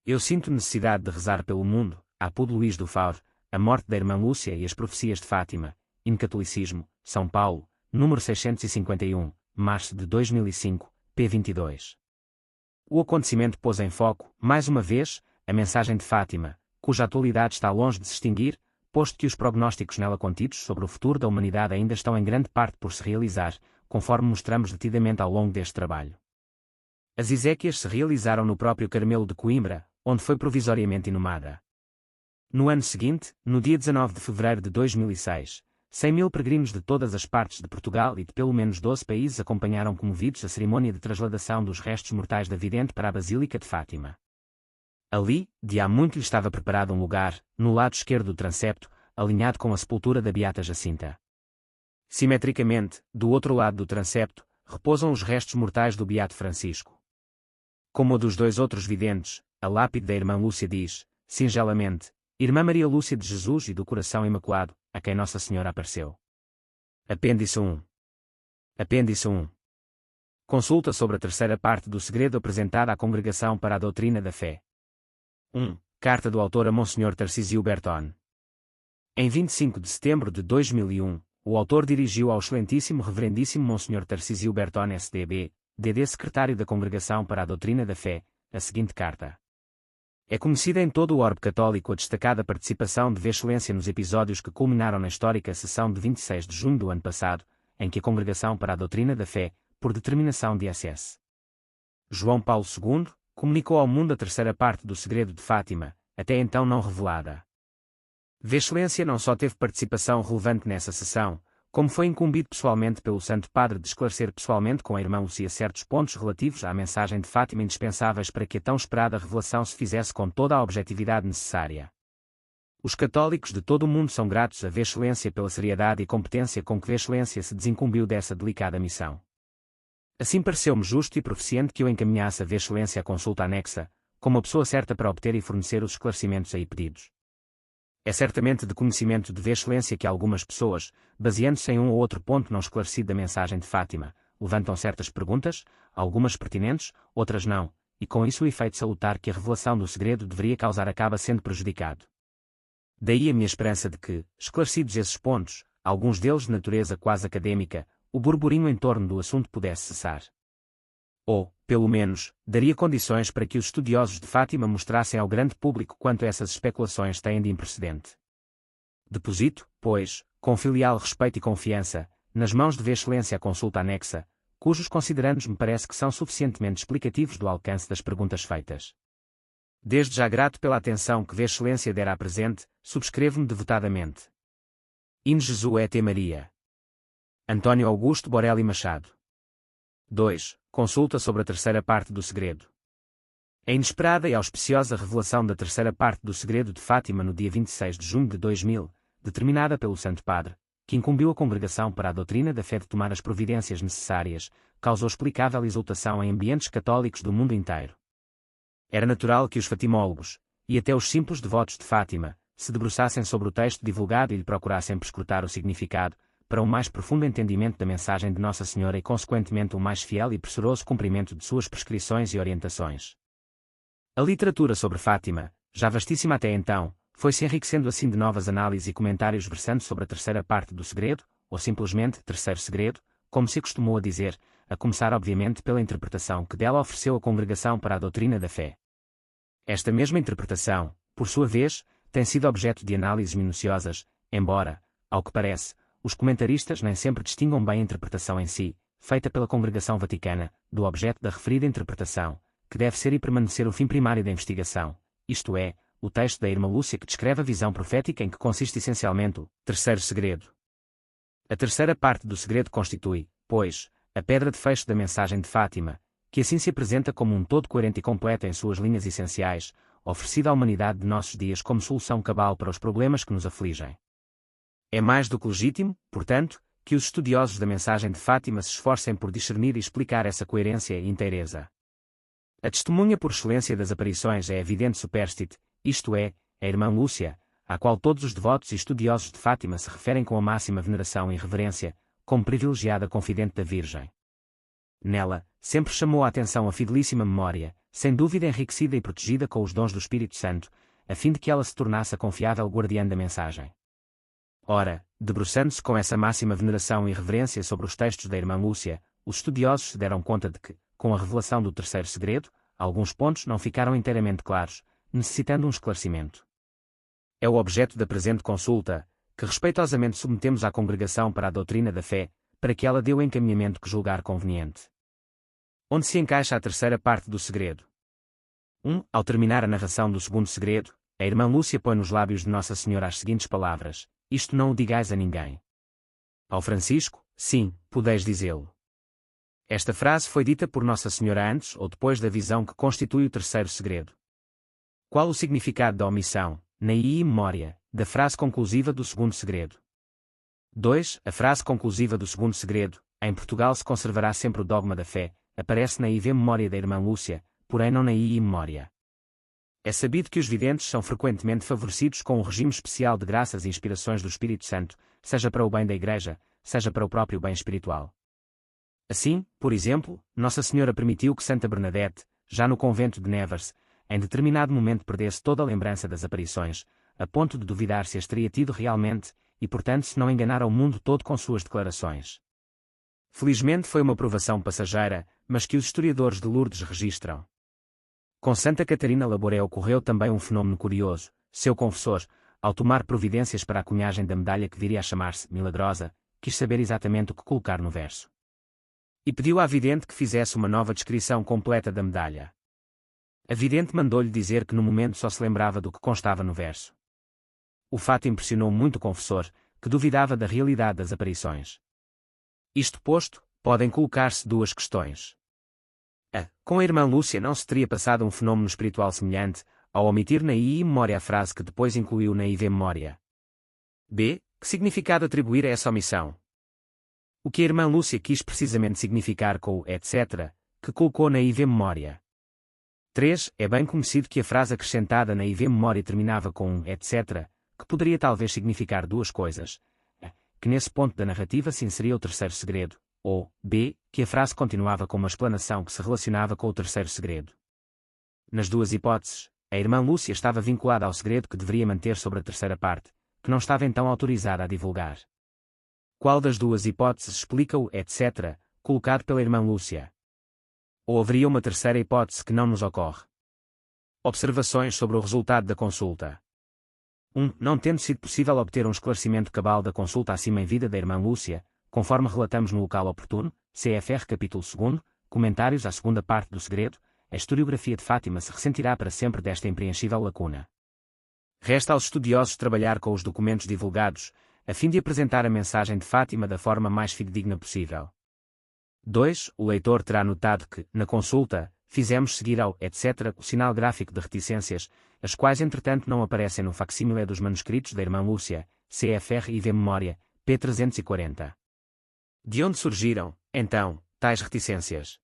Eu sinto necessidade de rezar pelo mundo, Apud Luís do Faur, a morte da irmã Lúcia e as profecias de Fátima, In Catolicismo, São Paulo, número 651, março de 2005, p. 22. O acontecimento pôs em foco, mais uma vez, a mensagem de Fátima, cuja atualidade está longe de se extinguir, posto que os prognósticos nela contidos sobre o futuro da humanidade ainda estão em grande parte por se realizar, conforme mostramos detidamente ao longo deste trabalho. As exéquias se realizaram no próprio Carmelo de Coimbra, onde foi provisoriamente inumada. No ano seguinte, no dia 19 de fevereiro de 2006, 100.000 peregrinos de todas as partes de Portugal e de pelo menos 12 países acompanharam comovidos a cerimônia de trasladação dos restos mortais da vidente para a Basílica de Fátima. Ali, de há muito lhe estava preparado um lugar, no lado esquerdo do transepto, alinhado com a sepultura da Beata Jacinta. Simetricamente, do outro lado do transepto, repousam os restos mortais do Beato Francisco. Como o dos dois outros videntes, a lápide da irmã Lúcia diz, singelamente, Irmã Maria Lúcia de Jesus e do Coração Imaculado, a quem Nossa Senhora apareceu. Apêndice 1. Apêndice 1. Consulta sobre a terceira parte do segredo apresentada à Congregação para a Doutrina da Fé. 1. Carta do autor a Monsenhor Tarcísio Berton. Em 25 de setembro de 2001, o autor dirigiu ao Excelentíssimo Reverendíssimo Monsenhor Tarcísio Berton SDB, DD Secretário da Congregação para a Doutrina da Fé, a seguinte carta. É conhecida em todo o orbe católico a destacada participação de Vossa Excelência nos episódios que culminaram na histórica sessão de 26 de junho do ano passado, em que a Congregação para a Doutrina da Fé, por determinação de SS. João Paulo II, comunicou ao mundo a terceira parte do segredo de Fátima, até então não revelada. V Excelência não só teve participação relevante nessa sessão, como foi incumbido pessoalmente pelo Santo Padre de esclarecer pessoalmente com a irmã Lúcia certos pontos relativos à mensagem de Fátima indispensáveis para que a tão esperada revelação se fizesse com toda a objetividade necessária. Os católicos de todo o mundo são gratos a V Excelência pela seriedade e competência com que V Excelência se desincumbiu dessa delicada missão. Assim pareceu-me justo e proficiente que eu encaminhasse a V Excelência a consulta anexa, como a pessoa certa para obter e fornecer os esclarecimentos aí pedidos. É certamente de conhecimento de V Excelência que algumas pessoas, baseando-se em um ou outro ponto não esclarecido da mensagem de Fátima, levantam certas perguntas, algumas pertinentes, outras não, e com isso o efeito salutar que a revelação do segredo deveria causar acaba sendo prejudicado. Daí a minha esperança de que, esclarecidos esses pontos, alguns deles de natureza quase acadêmica, o burburinho em torno do assunto pudesse cessar. Ou, pelo menos, daria condições para que os estudiosos de Fátima mostrassem ao grande público quanto essas especulações têm de imprecedente. Deposito, pois, com filial respeito e confiança, nas mãos de V Excelência a consulta anexa, cujos considerandos me parece que são suficientemente explicativos do alcance das perguntas feitas. Desde já grato pela atenção que V Excelência dera à presente, subscrevo-me devotadamente. In Jesu et Maria. Antônio Augusto Borelli Machado. 2. Consulta sobre a terceira parte do segredo. A inesperada e auspiciosa revelação da terceira parte do segredo de Fátima no dia 26 de junho de 2000, determinada pelo Santo Padre, que incumbiu a congregação para a doutrina da fé de tomar as providências necessárias, causou explicável exultação em ambientes católicos do mundo inteiro. Era natural que os fatimólogos, e até os simples devotos de Fátima, se debruçassem sobre o texto divulgado e lhe procurassem perscrutar o significado, para um mais profundo entendimento da mensagem de Nossa Senhora e consequentemente um mais fiel e pressuroso cumprimento de suas prescrições e orientações. A literatura sobre Fátima, já vastíssima até então, foi-se enriquecendo assim de novas análises e comentários versando sobre a terceira parte do segredo, ou simplesmente terceiro segredo, como se acostumou a dizer, a começar obviamente pela interpretação que dela ofereceu a Congregação para a Doutrina da Fé. Esta mesma interpretação, por sua vez, tem sido objeto de análises minuciosas, embora, ao que parece, os comentaristas nem sempre distingam bem a interpretação em si, feita pela Congregação Vaticana, do objeto da referida interpretação, que deve ser e permanecer o fim primário da investigação, isto é, o texto da irmã Lúcia que descreve a visão profética em que consiste essencialmente o terceiro segredo. A terceira parte do segredo constitui, pois, a pedra de fecho da mensagem de Fátima, que assim se apresenta como um todo coerente e completo em suas linhas essenciais, oferecida à humanidade de nossos dias como solução cabal para os problemas que nos afligem. É mais do que legítimo, portanto, que os estudiosos da mensagem de Fátima se esforcem por discernir e explicar essa coerência e inteireza. A testemunha por excelência das aparições é a evidente superstite, isto é, a irmã Lúcia, à qual todos os devotos e estudiosos de Fátima se referem com a máxima veneração e reverência, como privilegiada confidente da Virgem. Nela, sempre chamou a atenção a fidelíssima memória, sem dúvida enriquecida e protegida com os dons do Espírito Santo, a fim de que ela se tornasse a confiável guardiã da mensagem. Ora, debruçando-se com essa máxima veneração e reverência sobre os textos da irmã Lúcia, os estudiosos se deram conta de que, com a revelação do terceiro segredo, alguns pontos não ficaram inteiramente claros, necessitando um esclarecimento. É o objeto da presente consulta, que respeitosamente submetemos à Congregação para a Doutrina da Fé, para que ela dê o encaminhamento que julgar conveniente. Onde se encaixa a terceira parte do segredo? 1. Ao terminar a narração do segundo segredo, a irmã Lúcia põe nos lábios de Nossa Senhora as seguintes palavras: isto não o digais a ninguém. Ao Francisco, sim, podeis dizê-lo. Esta frase foi dita por Nossa Senhora antes ou depois da visão que constitui o terceiro segredo. Qual o significado da omissão, na memória, da frase conclusiva do segundo segredo? 2. A frase conclusiva do segundo segredo, em Portugal se conservará sempre o dogma da fé, aparece na memória da irmã Lúcia, porém não na memória. É sabido que os videntes são frequentemente favorecidos com um regime especial de graças e inspirações do Espírito Santo, seja para o bem da Igreja, seja para o próprio bem espiritual. Assim, por exemplo, Nossa Senhora permitiu que Santa Bernadette, já no convento de Nevers, em determinado momento perdesse toda a lembrança das aparições, a ponto de duvidar se as teria tido realmente, e portanto se não enganara o mundo todo com suas declarações. Felizmente foi uma provação passageira, mas que os historiadores de Lourdes registram. Com Santa Catarina Laboré ocorreu também um fenômeno curioso. Seu confessor, ao tomar providências para a cunhagem da medalha que viria a chamar-se Milagrosa, quis saber exatamente o que colocar no verso. E pediu à vidente que fizesse uma nova descrição completa da medalha. A vidente mandou-lhe dizer que no momento só se lembrava do que constava no verso. O fato impressionou muito o confessor, que duvidava da realidade das aparições. Isto posto, podem colocar-se duas questões. A. Com a irmã Lúcia não se teria passado um fenômeno espiritual semelhante, ao omitir na II memória a frase que depois incluiu na IV memória? B. Que significado atribuir a essa omissão? O que a irmã Lúcia quis precisamente significar com o etc., que colocou na IV memória? 3. É bem conhecido que a frase acrescentada na IV memória terminava com um etc., que poderia talvez significar duas coisas. A. Que nesse ponto da narrativa se inseria o terceiro segredo, ou B. Que a frase continuava com uma explanação que se relacionava com o terceiro segredo. Nas duas hipóteses, a irmã Lúcia estava vinculada ao segredo que deveria manter sobre a terceira parte, que não estava então autorizada a divulgar. Qual das duas hipóteses explica o etc., colocado pela irmã Lúcia? Ou haveria uma terceira hipótese que não nos ocorre? Observações sobre o resultado da consulta. 1. Não tendo sido possível obter um esclarecimento cabal da consulta acima em vida da irmã Lúcia, conforme relatamos no local oportuno, CFR capítulo 2, comentários à segunda parte do segredo, a historiografia de Fátima se ressentirá para sempre desta impreensível lacuna. Resta aos estudiosos trabalhar com os documentos divulgados, a fim de apresentar a mensagem de Fátima da forma mais fidedigna possível. 2. O leitor terá notado que, na consulta, fizemos seguir ao etc. o sinal gráfico de reticências, as quais entretanto não aparecem no facsímile dos manuscritos da irmã Lúcia, CFR IV memória, p. 340. De onde surgiram, então, tais reticências?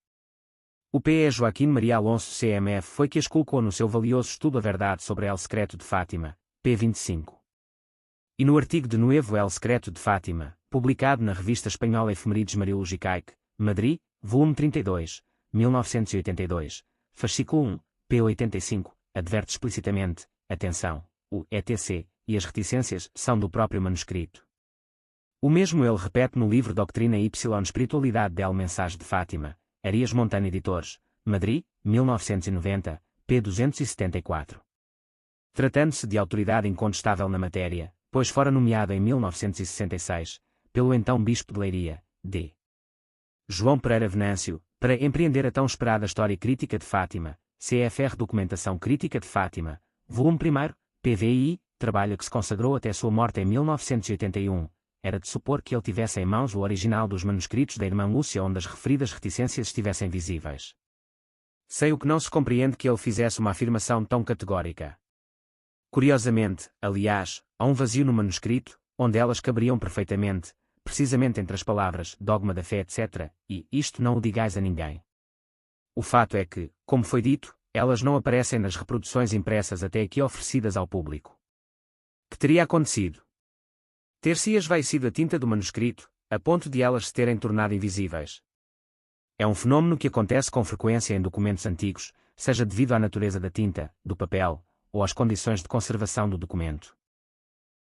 O P.E. Joaquim Maria Alonso CMF foi que as colocou no seu valioso estudo A Verdade sobre El Secreto de Fátima, p. 25. E no artigo de Nuevo El Secreto de Fátima, publicado na revista espanhola Efemerides Mariologicaic, Madrid, volume 32, 1982, fascículo 1, p. 85, adverte explicitamente, atenção, o etc. e as reticências são do próprio manuscrito. O mesmo ele repete no livro Doutrina Y Espiritualidade del Mensagem de Fátima, Arias Montana Editores, Madrid, 1990, p. 274. Tratando-se de autoridade incontestável na matéria, pois fora nomeado em 1966, pelo então Bispo de Leiria, D. João Pereira Venâncio, para empreender a tão esperada História Crítica de Fátima, CFR Documentação Crítica de Fátima, volume 1, PVI, trabalho que se consagrou até sua morte em 1981, era de supor que ele tivesse em mãos o original dos manuscritos da irmã Lúcia onde as referidas reticências estivessem visíveis. Sei o que não se compreende que ele fizesse uma afirmação tão categórica. Curiosamente, aliás, há um vazio no manuscrito, onde elas caberiam perfeitamente, precisamente entre as palavras dogma da fé etc., e isto não o digais a ninguém. O fato é que, como foi dito, elas não aparecem nas reproduções impressas até aqui oferecidas ao público. Que teria acontecido? Ter-se esvaecido a tinta do manuscrito, a ponto de elas se terem tornado invisíveis. É um fenômeno que acontece com frequência em documentos antigos, seja devido à natureza da tinta, do papel, ou às condições de conservação do documento.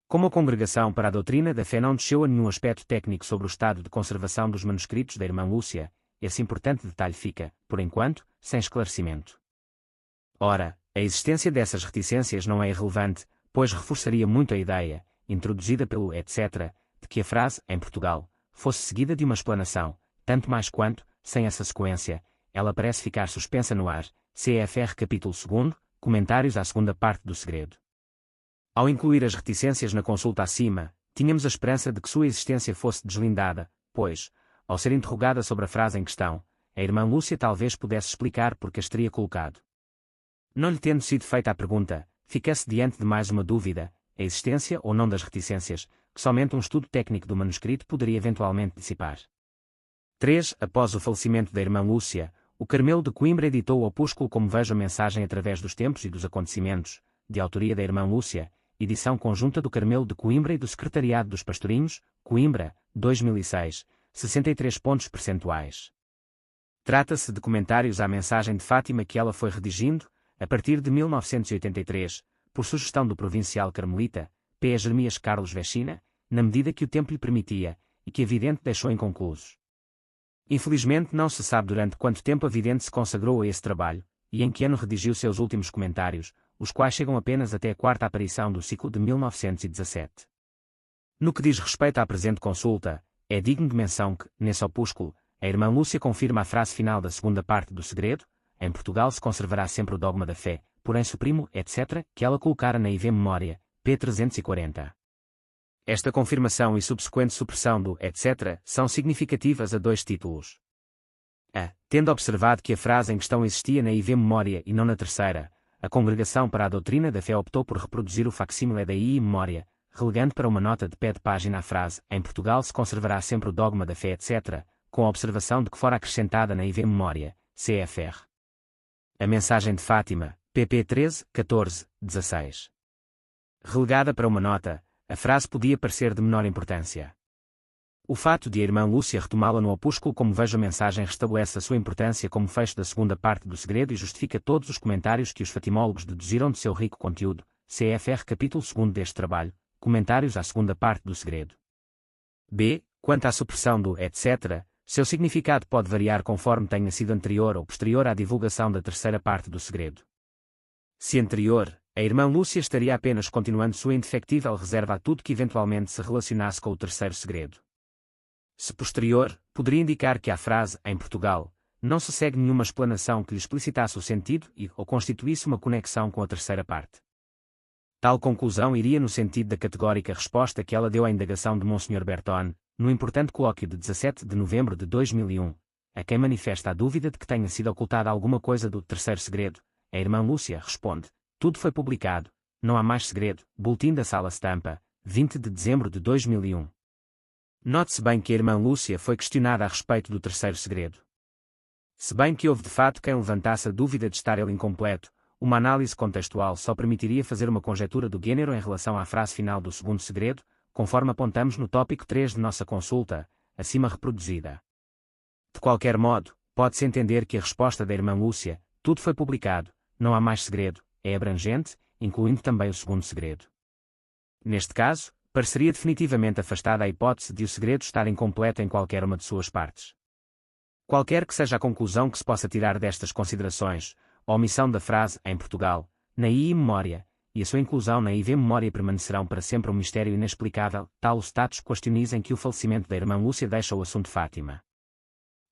Como a Congregação para a Doutrina da Fé não desceu a nenhum aspecto técnico sobre o estado de conservação dos manuscritos da irmã Lúcia, esse importante detalhe fica, por enquanto, sem esclarecimento. Ora, a existência dessas reticências não é irrelevante, pois reforçaria muito a ideia, introduzida pelo etc., de que a frase, em Portugal, fosse seguida de uma explanação, tanto mais quanto, sem essa sequência, ela parece ficar suspensa no ar, CFR capítulo 2, comentários à segunda parte do segredo. Ao incluir as reticências na consulta acima, tínhamos a esperança de que sua existência fosse deslindada, pois, ao ser interrogada sobre a frase em questão, a irmã Lúcia talvez pudesse explicar porque as teria colocado. Não lhe tendo sido feita a pergunta, fica-se diante de mais uma dúvida, a existência ou não das reticências, que somente um estudo técnico do manuscrito poderia eventualmente dissipar. 3. Após o falecimento da irmã Lúcia, o Carmelo de Coimbra editou o opúsculo Como Vejo a Mensagem através dos Tempos e dos Acontecimentos, de autoria da irmã Lúcia, edição conjunta do Carmelo de Coimbra e do Secretariado dos Pastorinhos, Coimbra, 2006, 63 pontos percentuais. Trata-se de comentários à mensagem de Fátima que ela foi redigindo, a partir de 1983, por sugestão do provincial carmelita, P. Jeremias Carlos Vecina, na medida que o tempo lhe permitia, e que a vidente deixou inconclusos. Infelizmente não se sabe durante quanto tempo a vidente se consagrou a esse trabalho, e em que ano redigiu seus últimos comentários, os quais chegam apenas até a quarta aparição do ciclo de 1917. No que diz respeito à presente consulta, é digno de menção que, nesse opúsculo, a irmã Lúcia confirma a frase final da segunda parte do segredo, em Portugal se conservará sempre o dogma da fé, porém suprimo, etc., que ela colocara na IV Memória, p. 340. Esta confirmação e subsequente supressão do etc. são significativas a dois títulos. Tendo observado que a frase em questão existia na IV Memória e não na terceira, a Congregação para a Doutrina da Fé optou por reproduzir o facsímile da II Memória, relegando para uma nota de pé de página a frase em Portugal se conservará sempre o dogma da fé, etc., com a observação de que fora acrescentada na IV Memória, CFR. A mensagem de Fátima, pp 13, 14, 16. Relegada para uma nota, a frase podia parecer de menor importância. O fato de a irmã Lúcia retomá-la no opúsculo como Vejo a Mensagem restabelece a sua importância como fecho da segunda parte do segredo e justifica todos os comentários que os fatimólogos deduziram de seu rico conteúdo, CFR capítulo 2 deste trabalho, comentários à segunda parte do segredo. Quanto à supressão do etc., seu significado pode variar conforme tenha sido anterior ou posterior à divulgação da terceira parte do segredo. Se anterior, a irmã Lúcia estaria apenas continuando sua indefectível reserva a tudo que eventualmente se relacionasse com o terceiro segredo. Se posterior, poderia indicar que à frase, em Portugal, não se segue nenhuma explanação que lhe explicitasse o sentido e ou constituísse uma conexão com a terceira parte. Tal conclusão iria no sentido da categórica resposta que ela deu à indagação de Monsenhor Bertone, no importante colóquio de 17 de novembro de 2001, a quem manifesta a dúvida de que tenha sido ocultada alguma coisa do terceiro segredo. A irmã Lúcia responde: tudo foi publicado, não há mais segredo. Boletim da Sala Stampa, 20 de dezembro de 2001. Note-se bem que a irmã Lúcia foi questionada a respeito do terceiro segredo. Se bem que houve de fato quem levantasse a dúvida de estar ele incompleto, uma análise contextual só permitiria fazer uma conjetura do gênero em relação à frase final do segundo segredo, conforme apontamos no tópico 3 de nossa consulta, acima reproduzida. De qualquer modo, pode-se entender que a resposta da irmã Lúcia, tudo foi publicado, não há mais segredo, é abrangente, incluindo também o segundo segredo. Neste caso, pareceria definitivamente afastada a hipótese de o segredo estar incompleto em qualquer uma de suas partes. Qualquer que seja a conclusão que se possa tirar destas considerações, a omissão da frase em Portugal, na II Memória, e a sua inclusão na IV Memória permanecerão para sempre um mistério inexplicável, tal o status questionis em que o falecimento da irmã Lúcia deixa o assunto Fátima.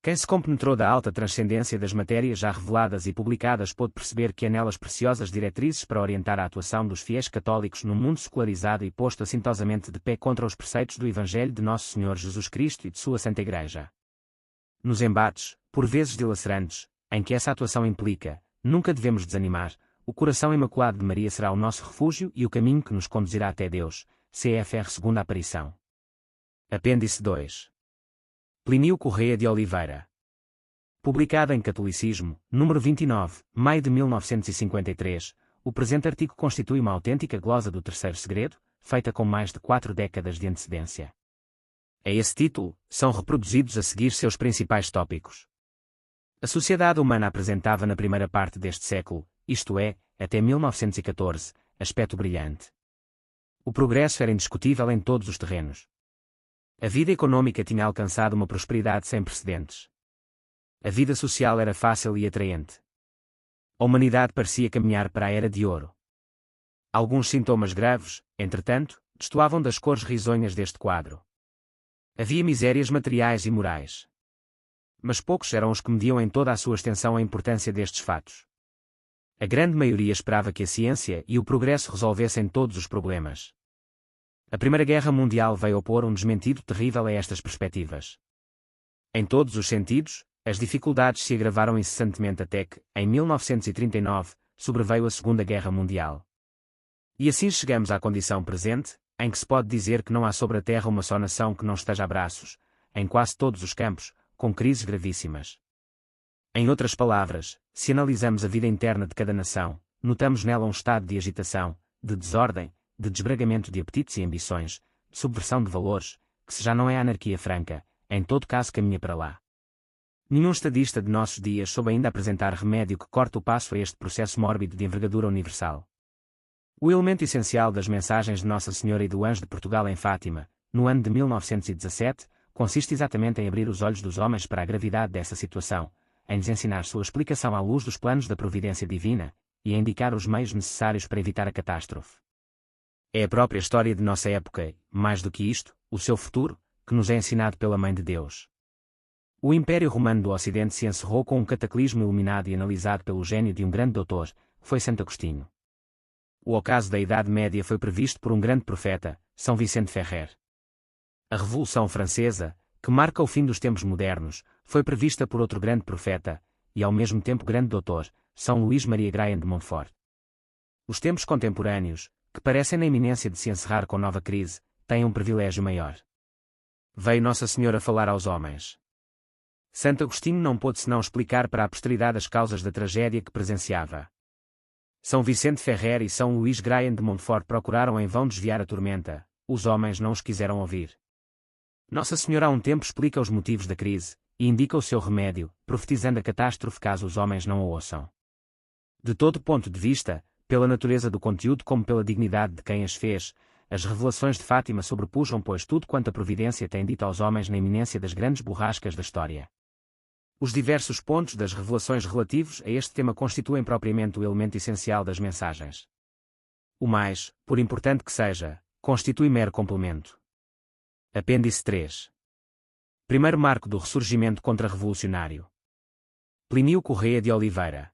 Quem se compenetrou da alta transcendência das matérias já reveladas e publicadas pôde perceber que há nelas preciosas diretrizes para orientar a atuação dos fiéis católicos num mundo secularizado e posto assintosamente de pé contra os preceitos do Evangelho de Nosso Senhor Jesus Cristo e de sua Santa Igreja. Nos embates, por vezes dilacerantes, em que essa atuação implica, nunca devemos desanimar. O coração imaculado de Maria será o nosso refúgio e o caminho que nos conduzirá até Deus. CFR Segunda Aparição. Apêndice 2. Plínio Correia de Oliveira. Publicada em Catolicismo, número 29, maio de 1953, o presente artigo constitui uma autêntica glosa do terceiro segredo, feita com mais de 4 décadas de antecedência. A esse título, são reproduzidos a seguir seus principais tópicos. A sociedade humana apresentava na primeira parte deste século, isto é, até 1914, aspecto brilhante. O progresso era indiscutível em todos os terrenos. A vida econômica tinha alcançado uma prosperidade sem precedentes. A vida social era fácil e atraente. A humanidade parecia caminhar para a Era de Ouro. Alguns sintomas graves, entretanto, destoavam das cores risonhas deste quadro. Havia misérias materiais e morais. Mas poucos eram os que mediam em toda a sua extensão a importância destes fatos. A grande maioria esperava que a ciência e o progresso resolvessem todos os problemas. A Primeira Guerra Mundial veio opor um desmentido terrível a estas perspectivas. Em todos os sentidos, as dificuldades se agravaram incessantemente até que, em 1939, sobreveio a Segunda Guerra Mundial. E assim chegamos à condição presente, em que se pode dizer que não há sobre a Terra uma só nação que não esteja a braços, em quase todos os campos, com crises gravíssimas. Em outras palavras, se analisamos a vida interna de cada nação, notamos nela um estado de agitação, de desordem, de desbragamento de apetites e ambições, de subversão de valores, que se já não é a anarquia franca, em todo caso caminha para lá. Nenhum estadista de nossos dias soube ainda apresentar remédio que corte o passo a este processo mórbido de envergadura universal. O elemento essencial das mensagens de Nossa Senhora e do Anjo de Portugal em Fátima, no ano de 1917, consiste exatamente em abrir os olhos dos homens para a gravidade dessa situação, em lhes ensinar sua explicação à luz dos planos da providência divina, e a indicar os meios necessários para evitar a catástrofe. É a própria história de nossa época, mais do que isto, o seu futuro, que nos é ensinado pela Mãe de Deus. O Império Romano do Ocidente se encerrou com um cataclismo iluminado e analisado pelo gênio de um grande doutor, foi Santo Agostinho. O ocaso da Idade Média foi previsto por um grande profeta, São Vicente Ferrer. A Revolução Francesa, que marca o fim dos tempos modernos, foi prevista por outro grande profeta, e ao mesmo tempo grande doutor, São Luís Maria Graham de Montfort. Os tempos contemporâneos, que parecem na iminência de se encerrar com nova crise, têm um privilégio maior. Veio Nossa Senhora falar aos homens. Santo Agostinho não pôde senão explicar para a posteridade as causas da tragédia que presenciava. São Vicente Ferrer e São Luís Graham de Montfort procuraram em vão desviar a tormenta, os homens não os quiseram ouvir. Nossa Senhora há um tempo explica os motivos da crise, e indica o seu remédio, profetizando a catástrofe caso os homens não a ouçam. De todo ponto de vista, pela natureza do conteúdo como pela dignidade de quem as fez, as revelações de Fátima sobrepujam pois tudo quanto a providência tem dito aos homens na iminência das grandes borrascas da história. Os diversos pontos das revelações relativos a este tema constituem propriamente o elemento essencial das mensagens. O mais, por importante que seja, constitui mero complemento. Apêndice 3. Primeiro marco do ressurgimento contra-revolucionário. Plínio Corrêa de Oliveira.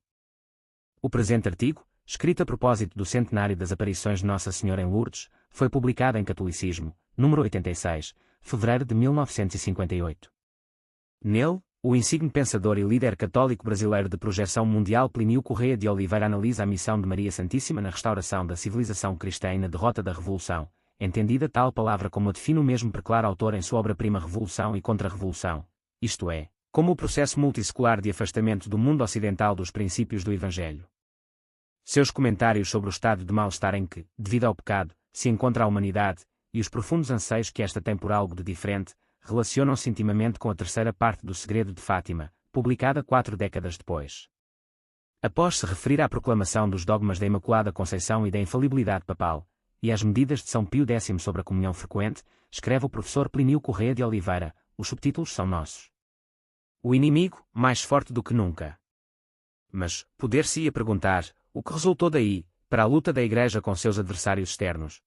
O presente artigo, escrito a propósito do centenário das aparições de Nossa Senhora em Lourdes, foi publicado em Catolicismo, número 86, fevereiro de 1958. Nele, o insigne pensador e líder católico brasileiro de projeção mundial Plínio Corrêa de Oliveira analisa a missão de Maria Santíssima na restauração da civilização cristã e na derrota da Revolução, entendida tal palavra como a define o mesmo preclaro autor em sua obra-prima Revolução e Contra-Revolução, isto é, como o processo multissecular de afastamento do mundo ocidental dos princípios do Evangelho. Seus comentários sobre o estado de mal-estar em que, devido ao pecado, se encontra a humanidade, e os profundos anseios que esta tem por algo de diferente, relacionam-se intimamente com a terceira parte do Segredo de Fátima, publicada 4 décadas depois. Após se referir à proclamação dos dogmas da Imaculada Conceição e da infalibilidade papal, e às medidas de São Pio X sobre a comunhão frequente, escreve o professor Plínio Corrêa de Oliveira, os subtítulos são nossos. O inimigo, mais forte do que nunca. Mas, poder-se-ia perguntar, o que resultou daí, para a luta da Igreja com seus adversários externos?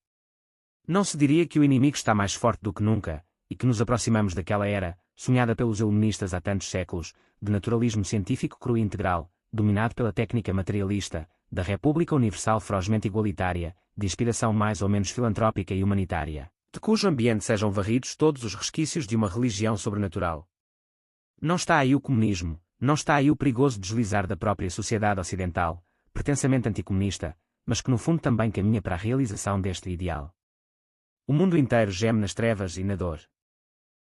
Não se diria que o inimigo está mais forte do que nunca, e que nos aproximamos daquela era, sonhada pelos iluministas há tantos séculos, de naturalismo científico cru e integral, dominado pela técnica materialista, da República Universal ferozmente igualitária, de inspiração mais ou menos filantrópica e humanitária, de cujo ambiente sejam varridos todos os resquícios de uma religião sobrenatural. Não está aí o comunismo, não está aí o perigoso deslizar da própria sociedade ocidental, pretensamente anticomunista, mas que no fundo também caminha para a realização deste ideal. O mundo inteiro geme nas trevas e na dor.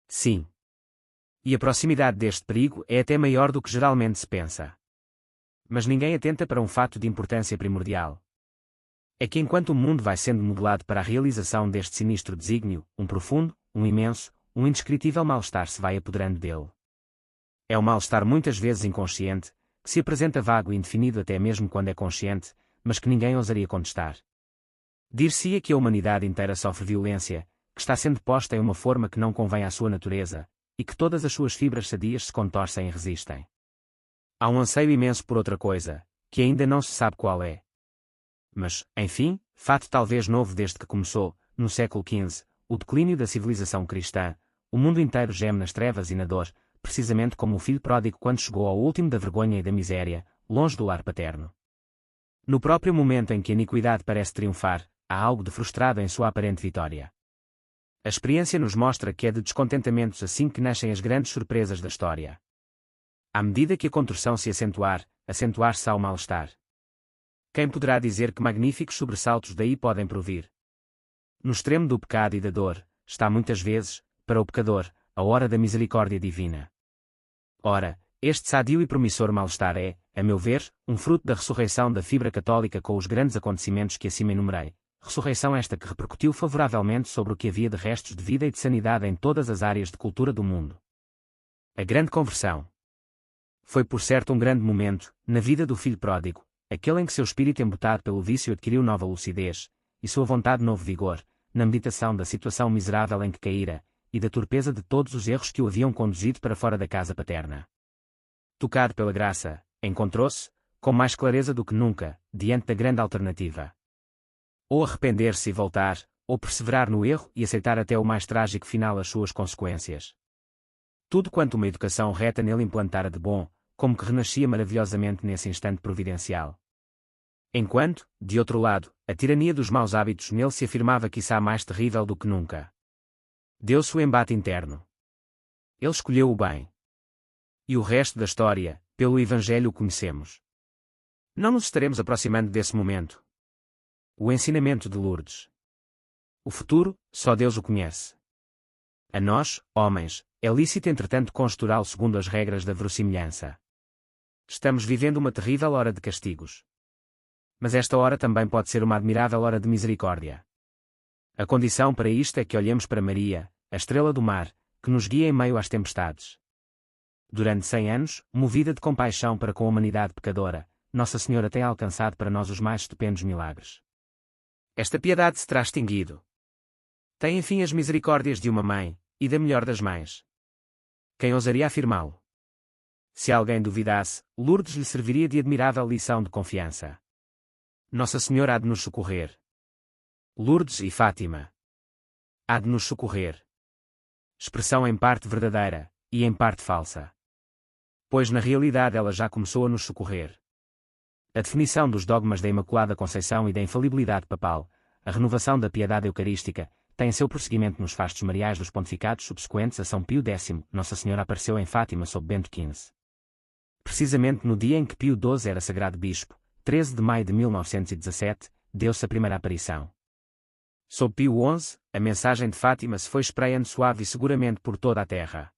Sim. E a proximidade deste perigo é até maior do que geralmente se pensa. Mas ninguém atenta para um fato de importância primordial. É que enquanto o mundo vai sendo modelado para a realização deste sinistro desígnio, um profundo, um imenso, um indescritível mal-estar se vai apoderando dele. É um mal-estar muitas vezes inconsciente, que se apresenta vago e indefinido até mesmo quando é consciente, mas que ninguém ousaria contestar. Dir-se-ia que a humanidade inteira sofre violência, que está sendo posta em uma forma que não convém à sua natureza, e que todas as suas fibras sadias se contorcem e resistem. Há um anseio imenso por outra coisa, que ainda não se sabe qual é. Mas, enfim, fato talvez novo desde que começou, no século XV, o declínio da civilização cristã, o mundo inteiro geme nas trevas e na dor, precisamente como o filho pródigo quando chegou ao último da vergonha e da miséria, longe do lar paterno. No próprio momento em que a iniquidade parece triunfar, há algo de frustrado em sua aparente vitória. A experiência nos mostra que é de descontentamentos assim que nascem as grandes surpresas da história. À medida que a contorção se acentuar, acentuar-se-á o mal-estar. Quem poderá dizer que magníficos sobressaltos daí podem provir? No extremo do pecado e da dor, está muitas vezes, para o pecador, a hora da misericórdia divina. Ora, este sadio e promissor mal-estar é, a meu ver, um fruto da ressurreição da fibra católica com os grandes acontecimentos que acima enumerei. Ressurreição esta que repercutiu favoravelmente sobre o que havia de restos de vida e de sanidade em todas as áreas de cultura do mundo. A grande conversão. Foi por certo um grande momento, na vida do filho pródigo, aquele em que seu espírito embotado pelo vício adquiriu nova lucidez, e sua vontade novo vigor, na meditação da situação miserável em que caíra, e da torpeza de todos os erros que o haviam conduzido para fora da casa paterna. Tocado pela graça, encontrou-se, com mais clareza do que nunca, diante da grande alternativa. Ou arrepender-se e voltar, ou perseverar no erro e aceitar até o mais trágico final as suas consequências. tudo quanto uma educação reta nele implantara de bom, como que renascia maravilhosamente nesse instante providencial. Enquanto, de outro lado, a tirania dos maus hábitos nele se afirmava quiçá mais terrível do que nunca. Deu-se o embate interno. Ele escolheu o bem. E o resto da história, pelo Evangelho o conhecemos. Não nos estaremos aproximando desse momento. O ensinamento de Lourdes. O futuro, só Deus o conhece. A nós, homens, é lícito entretanto conjecturá-lo segundo as regras da verossimilhança. Estamos vivendo uma terrível hora de castigos. Mas esta hora também pode ser uma admirável hora de misericórdia. A condição para isto é que olhemos para Maria, a estrela do mar, que nos guia em meio às tempestades. Durante 100 anos, movida de compaixão para com a humanidade pecadora, Nossa Senhora tem alcançado para nós os mais estupendos milagres. Esta piedade se terá extinguido. Tem enfim as misericórdias de uma mãe, e da melhor das mães. Quem ousaria afirmá-lo? Se alguém duvidasse, Lourdes lhe serviria de admirável lição de confiança. Nossa Senhora há de nos socorrer. Lourdes e Fátima. Há de nos socorrer. Expressão em parte verdadeira, e em parte falsa. Pois na realidade ela já começou a nos socorrer. A definição dos dogmas da Imaculada Conceição e da infalibilidade papal, a renovação da piedade eucarística, tem seu prosseguimento nos fastos mariais dos pontificados subsequentes a São Pio X. Nossa Senhora apareceu em Fátima sob Bento XV. Precisamente no dia em que Pio XII era sagrado bispo, 13 de maio de 1917, deu-se a primeira aparição. Sob Pio XI, a mensagem de Fátima se foi espraiando suave e seguramente por toda a terra.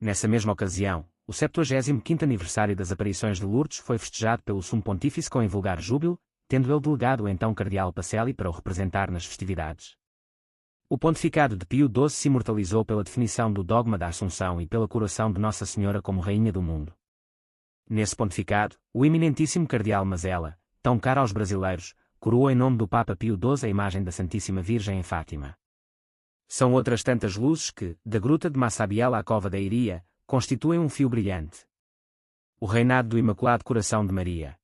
Nessa mesma ocasião, o 75º aniversário das aparições de Lourdes foi festejado pelo Sumo Pontífice com invulgar júbilo, tendo ele delegado o então Cardeal Pacelli para o representar nas festividades. O pontificado de Pio XII se imortalizou pela definição do dogma da Assunção e pela coroação de Nossa Senhora como Rainha do Mundo. Nesse pontificado, o eminentíssimo Cardeal Mazella, tão caro aos brasileiros, coroou em nome do Papa Pio XII a imagem da Santíssima Virgem em Fátima. São outras tantas luzes que, da gruta de Massabielle à cova da Iria, constituem um fio brilhante. O reinado do Imaculado Coração de Maria.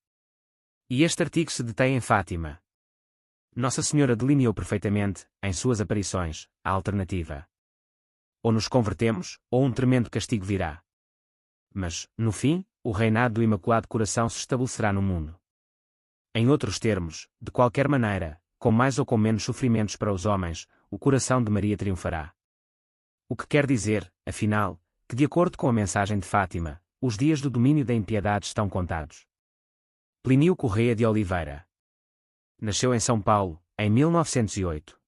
E este artigo se detém em Fátima. Nossa Senhora delineou perfeitamente, em suas aparições, a alternativa. Ou nos convertemos, ou um tremendo castigo virá. Mas, no fim, o reinado do Imaculado Coração se estabelecerá no mundo. Em outros termos, de qualquer maneira, com mais ou com menos sofrimentos para os homens, o coração de Maria triunfará. O que quer dizer, afinal, que de acordo com a mensagem de Fátima, os dias do domínio da impiedade estão contados. Plínio Correia de Oliveira. Nasceu em São Paulo, em 1908.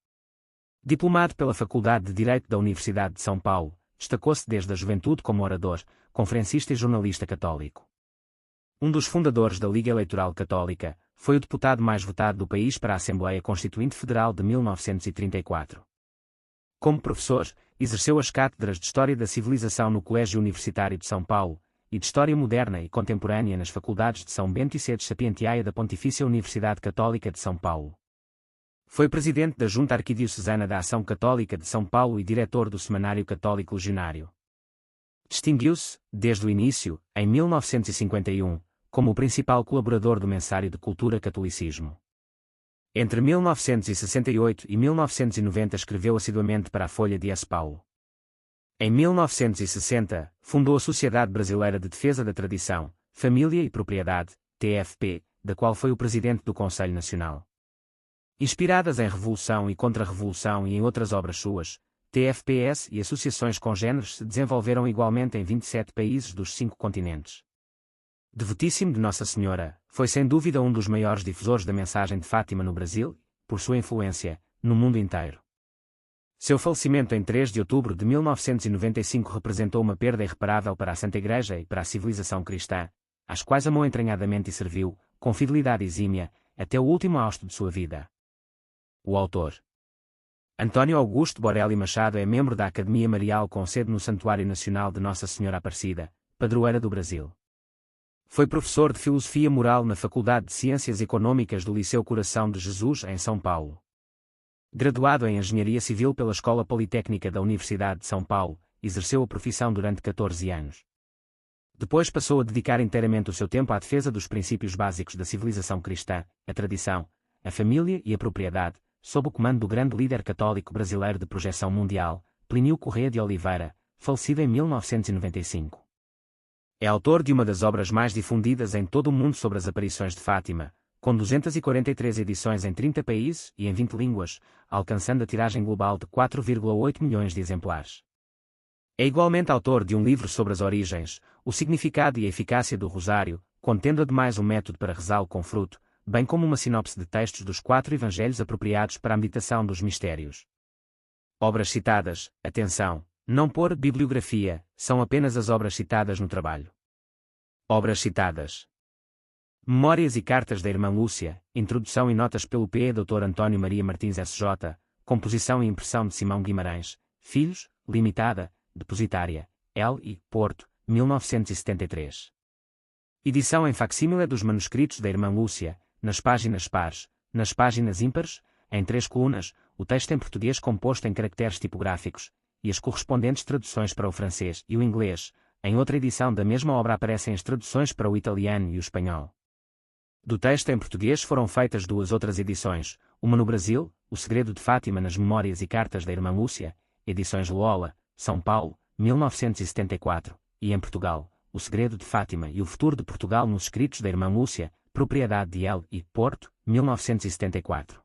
Diplomado pela Faculdade de Direito da Universidade de São Paulo, destacou-se desde a juventude como orador, conferencista e jornalista católico. Um dos fundadores da Liga Eleitoral Católica, foi o deputado mais votado do país para a Assembleia Constituinte Federal de 1934. Como professor, exerceu as cátedras de História da Civilização no Colégio Universitário de São Paulo, e de História Moderna e Contemporânea nas Faculdades de São Bento e Sedes Sapientiae da Pontifícia Universidade Católica de São Paulo. Foi presidente da Junta Arquidiocesana da Ação Católica de São Paulo e diretor do Semanário Católico Legionário. Distinguiu-se, desde o início, em 1951, como o principal colaborador do Mensário de Cultura Catolicismo. Entre 1968 e 1990 escreveu assiduamente para a Folha de S. Paulo. Em 1960, fundou a Sociedade Brasileira de Defesa da Tradição, Família e Propriedade, TFP, da qual foi o presidente do Conselho Nacional. Inspiradas em Revolução e Contra-Revolução e em outras obras suas, TFPS e associações congêneres se desenvolveram igualmente em 27 países dos 5 continentes. Devotíssimo de Nossa Senhora, foi sem dúvida um dos maiores difusores da mensagem de Fátima no Brasil, por sua influência, no mundo inteiro. Seu falecimento em 3 de outubro de 1995 representou uma perda irreparável para a Santa Igreja e para a civilização cristã, às quais amou entranhadamente e serviu, com fidelidade exímia, até o último hausto de sua vida. O autor. Antônio Augusto Borelli Machado é membro da Academia Marial com sede no Santuário Nacional de Nossa Senhora Aparecida, padroeira do Brasil. Foi professor de Filosofia Moral na Faculdade de Ciências Econômicas do Liceu Coração de Jesus em São Paulo. Graduado em Engenharia Civil pela Escola Politécnica da Universidade de São Paulo, exerceu a profissão durante 14 anos. Depois passou a dedicar inteiramente o seu tempo à defesa dos princípios básicos da civilização cristã, a tradição, a família e a propriedade, sob o comando do grande líder católico brasileiro de projeção mundial, Plínio Correia de Oliveira, falecido em 1995. É autor de uma das obras mais difundidas em todo o mundo sobre as aparições de Fátima, com 243 edições em 30 países e em 20 línguas, alcançando a tiragem global de 4,8 milhões de exemplares. É igualmente autor de um livro sobre as origens, o significado e a eficácia do rosário, contendo ademais um método para rezá-lo com fruto, bem como uma sinopse de textos dos 4 evangelhos apropriados para a meditação dos mistérios. Obras citadas, atenção, não por bibliografia, são apenas as obras citadas no trabalho. Obras citadas: Memórias e Cartas da Irmã Lúcia, introdução e notas pelo P. Dr. António Maria Martins S.J., composição e impressão de Simão Guimarães, Filhos, Limitada, Depositária, L. Porto, 1973. Edição em facsímile dos manuscritos da Irmã Lúcia, nas páginas pares, nas páginas ímpares, em 3 colunas, o texto em português composto em caracteres tipográficos, e as correspondentes traduções para o francês e o inglês. Em outra edição da mesma obra aparecem as traduções para o italiano e o espanhol. Do texto em português foram feitas 2 outras edições, uma no Brasil, O Segredo de Fátima nas Memórias e Cartas da Irmã Lúcia, edições Loyola, São Paulo, 1974, e em Portugal, O Segredo de Fátima e o Futuro de Portugal nos Escritos da Irmã Lúcia, propriedade de L. Porto, 1974.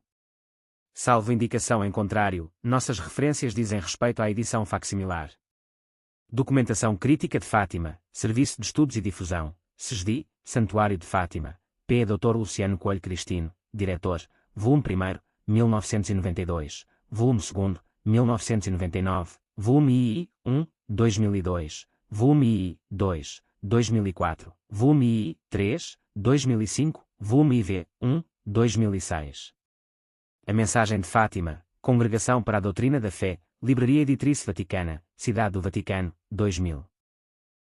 Salvo indicação em contrário, nossas referências dizem respeito à edição facsimilar. Documentação Crítica de Fátima, Serviço de Estudos e Difusão, SESDI, Santuário de Fátima, P. Dr. Luciano Coelho Cristino, Diretor, Volume 1, 1992, Volume 2, 1999, Volume II, 1, 2002, Volume II, 2, 2004, Volume II, 3, 2005, Volume IV, 1, 2006. A Mensagem de Fátima, Congregação para a Doutrina da Fé, Livraria Editrice Vaticana, Cidade do Vaticano, 2000.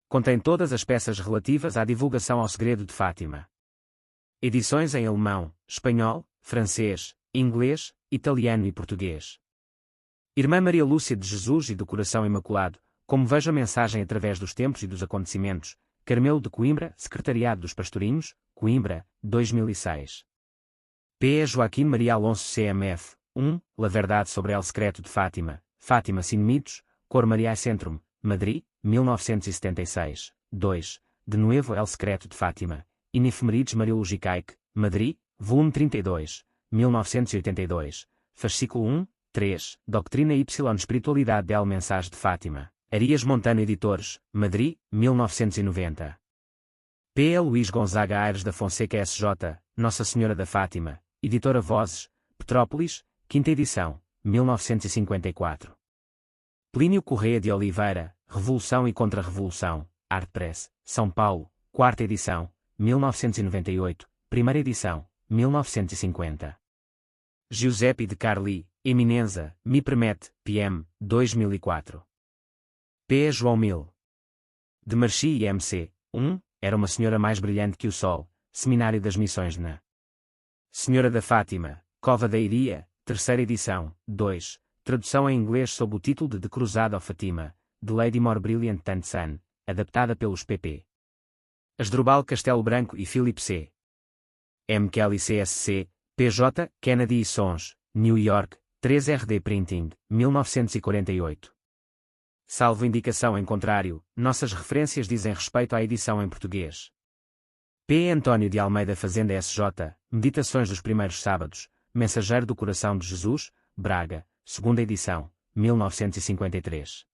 Contém todas as peças relativas à divulgação ao segredo de Fátima. Edições em alemão, espanhol, francês, inglês, italiano e português. Irmã Maria Lúcia de Jesus e do Coração Imaculado, como vejo a mensagem através dos tempos e dos acontecimentos, Carmelo de Coimbra, Secretariado dos Pastorinhos, Coimbra, 2006. P. Joaquim Maria Alonso CMF, 1, La Verdade sobre El Secreto de Fátima, Fátima Sin Mitos, Cor Mariae Centrum, Madrid, 1976, 2, De Nuevo El Secreto de Fátima, In Efemerides Mariologicaic, Madrid, volume 32, 1982, fascículo 1, 3, Doutrina Y Espiritualidade del Mensagem de Fátima, Arias Montano Editores, Madrid, 1990. P. Luís Gonzaga Aires da Fonseca S.J., Nossa Senhora da Fátima, Editora Vozes, Petrópolis, 5ª edição, 1954. Plínio Corrêa de Oliveira, Revolução e Contra-Revolução, Art Press, São Paulo, 4ª edição, 1998, 1ª edição, 1950. Giuseppe de Carli, Eminenza, Me Permette, PM, 2004. P. João Mil. De Marchi e MC, 1, Era uma Senhora Mais Brilhante que o Sol, Seminário das Missões na Senhora da Fátima, Cova da Iria, 3ª edição, 2, tradução em inglês sob o título de Cruzado ao Fátima, de Lady More Brilliant Than Sun, adaptada pelos pp. Asdrubal Castelo Branco e Philip C. M. Kelly CSC, PJ, Kennedy e Sons, New York, 3RD Printing, 1948. Salvo indicação em contrário, nossas referências dizem respeito à edição em português. P. António de Almeida Fazenda SJ, Meditações dos Primeiros Sábados, Mensageiro do Coração de Jesus, Braga, 2ª edição, 1953.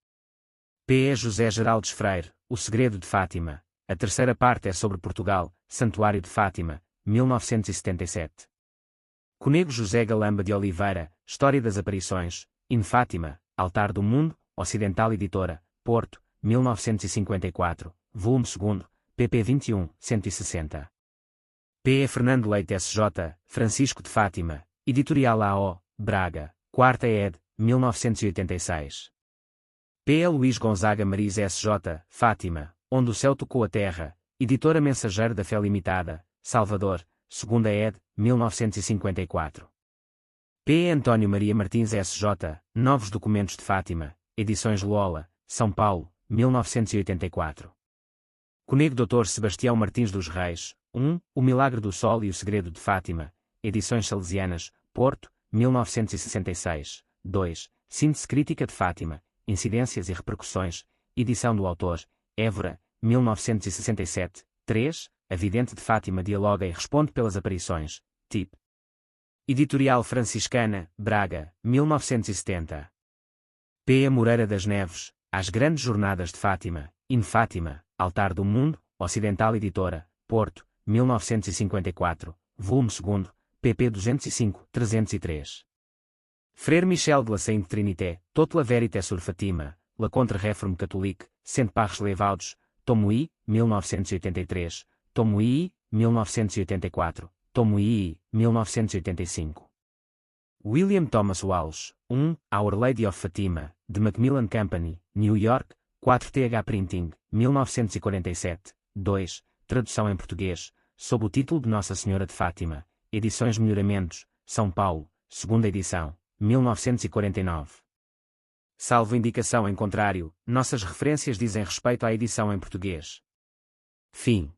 P. José Geraldes Freire, O Segredo de Fátima, a 3ª parte é sobre Portugal, Santuário de Fátima, 1977. Conego José Galamba de Oliveira, História das Aparições, In Fátima, Altar do Mundo, Ocidental Editora, Porto, 1954, volume 2, pp 21, 160. P. Fernando Leite SJ, Francisco de Fátima, Editorial AO, Braga, 4ª ed., 1986. P. Luís Gonzaga Mariz SJ, Fátima, Onde o Céu Tocou a Terra, Editora Mensageiro da Fé Limitada, Salvador, 2ª ed., 1954. P. António Maria Martins SJ, Novos Documentos de Fátima, Edições Loyola, São Paulo, 1984. Conego Dr. Sebastião Martins dos Reis, 1, O Milagre do Sol e o Segredo de Fátima, Edições Salesianas, Porto, 1966, 2, Síntese Crítica de Fátima, Incidências e Repercussões, edição do autor, Évora, 1967, 3, A Vidente de Fátima dialoga e responde pelas aparições, Tip. Editorial Franciscana, Braga, 1970. P. Moreira das Neves, As Grandes Jornadas de Fátima, In Fátima, Altar do Mundo, Ocidental Editora, Porto, 1954, volume 2, pp 205-303. Frère Michel de la Sainte Trinité, Toute la Vérité sur Fatima, La Contre-Réforme Catholique, Saint-Parche Levaudos, Tomo I, 1983, Tomo I, 1984, Tomo I, 1985. William Thomas Walsh, Our Lady of Fatima, de Macmillan Company, New York, 4TH Printing, 1947, 2, tradução em português, sob o título de Nossa Senhora de Fátima, Edições Melhoramentos, São Paulo, segunda edição, 1949. Salvo indicação em contrário, nossas referências dizem respeito à edição em português. Fim.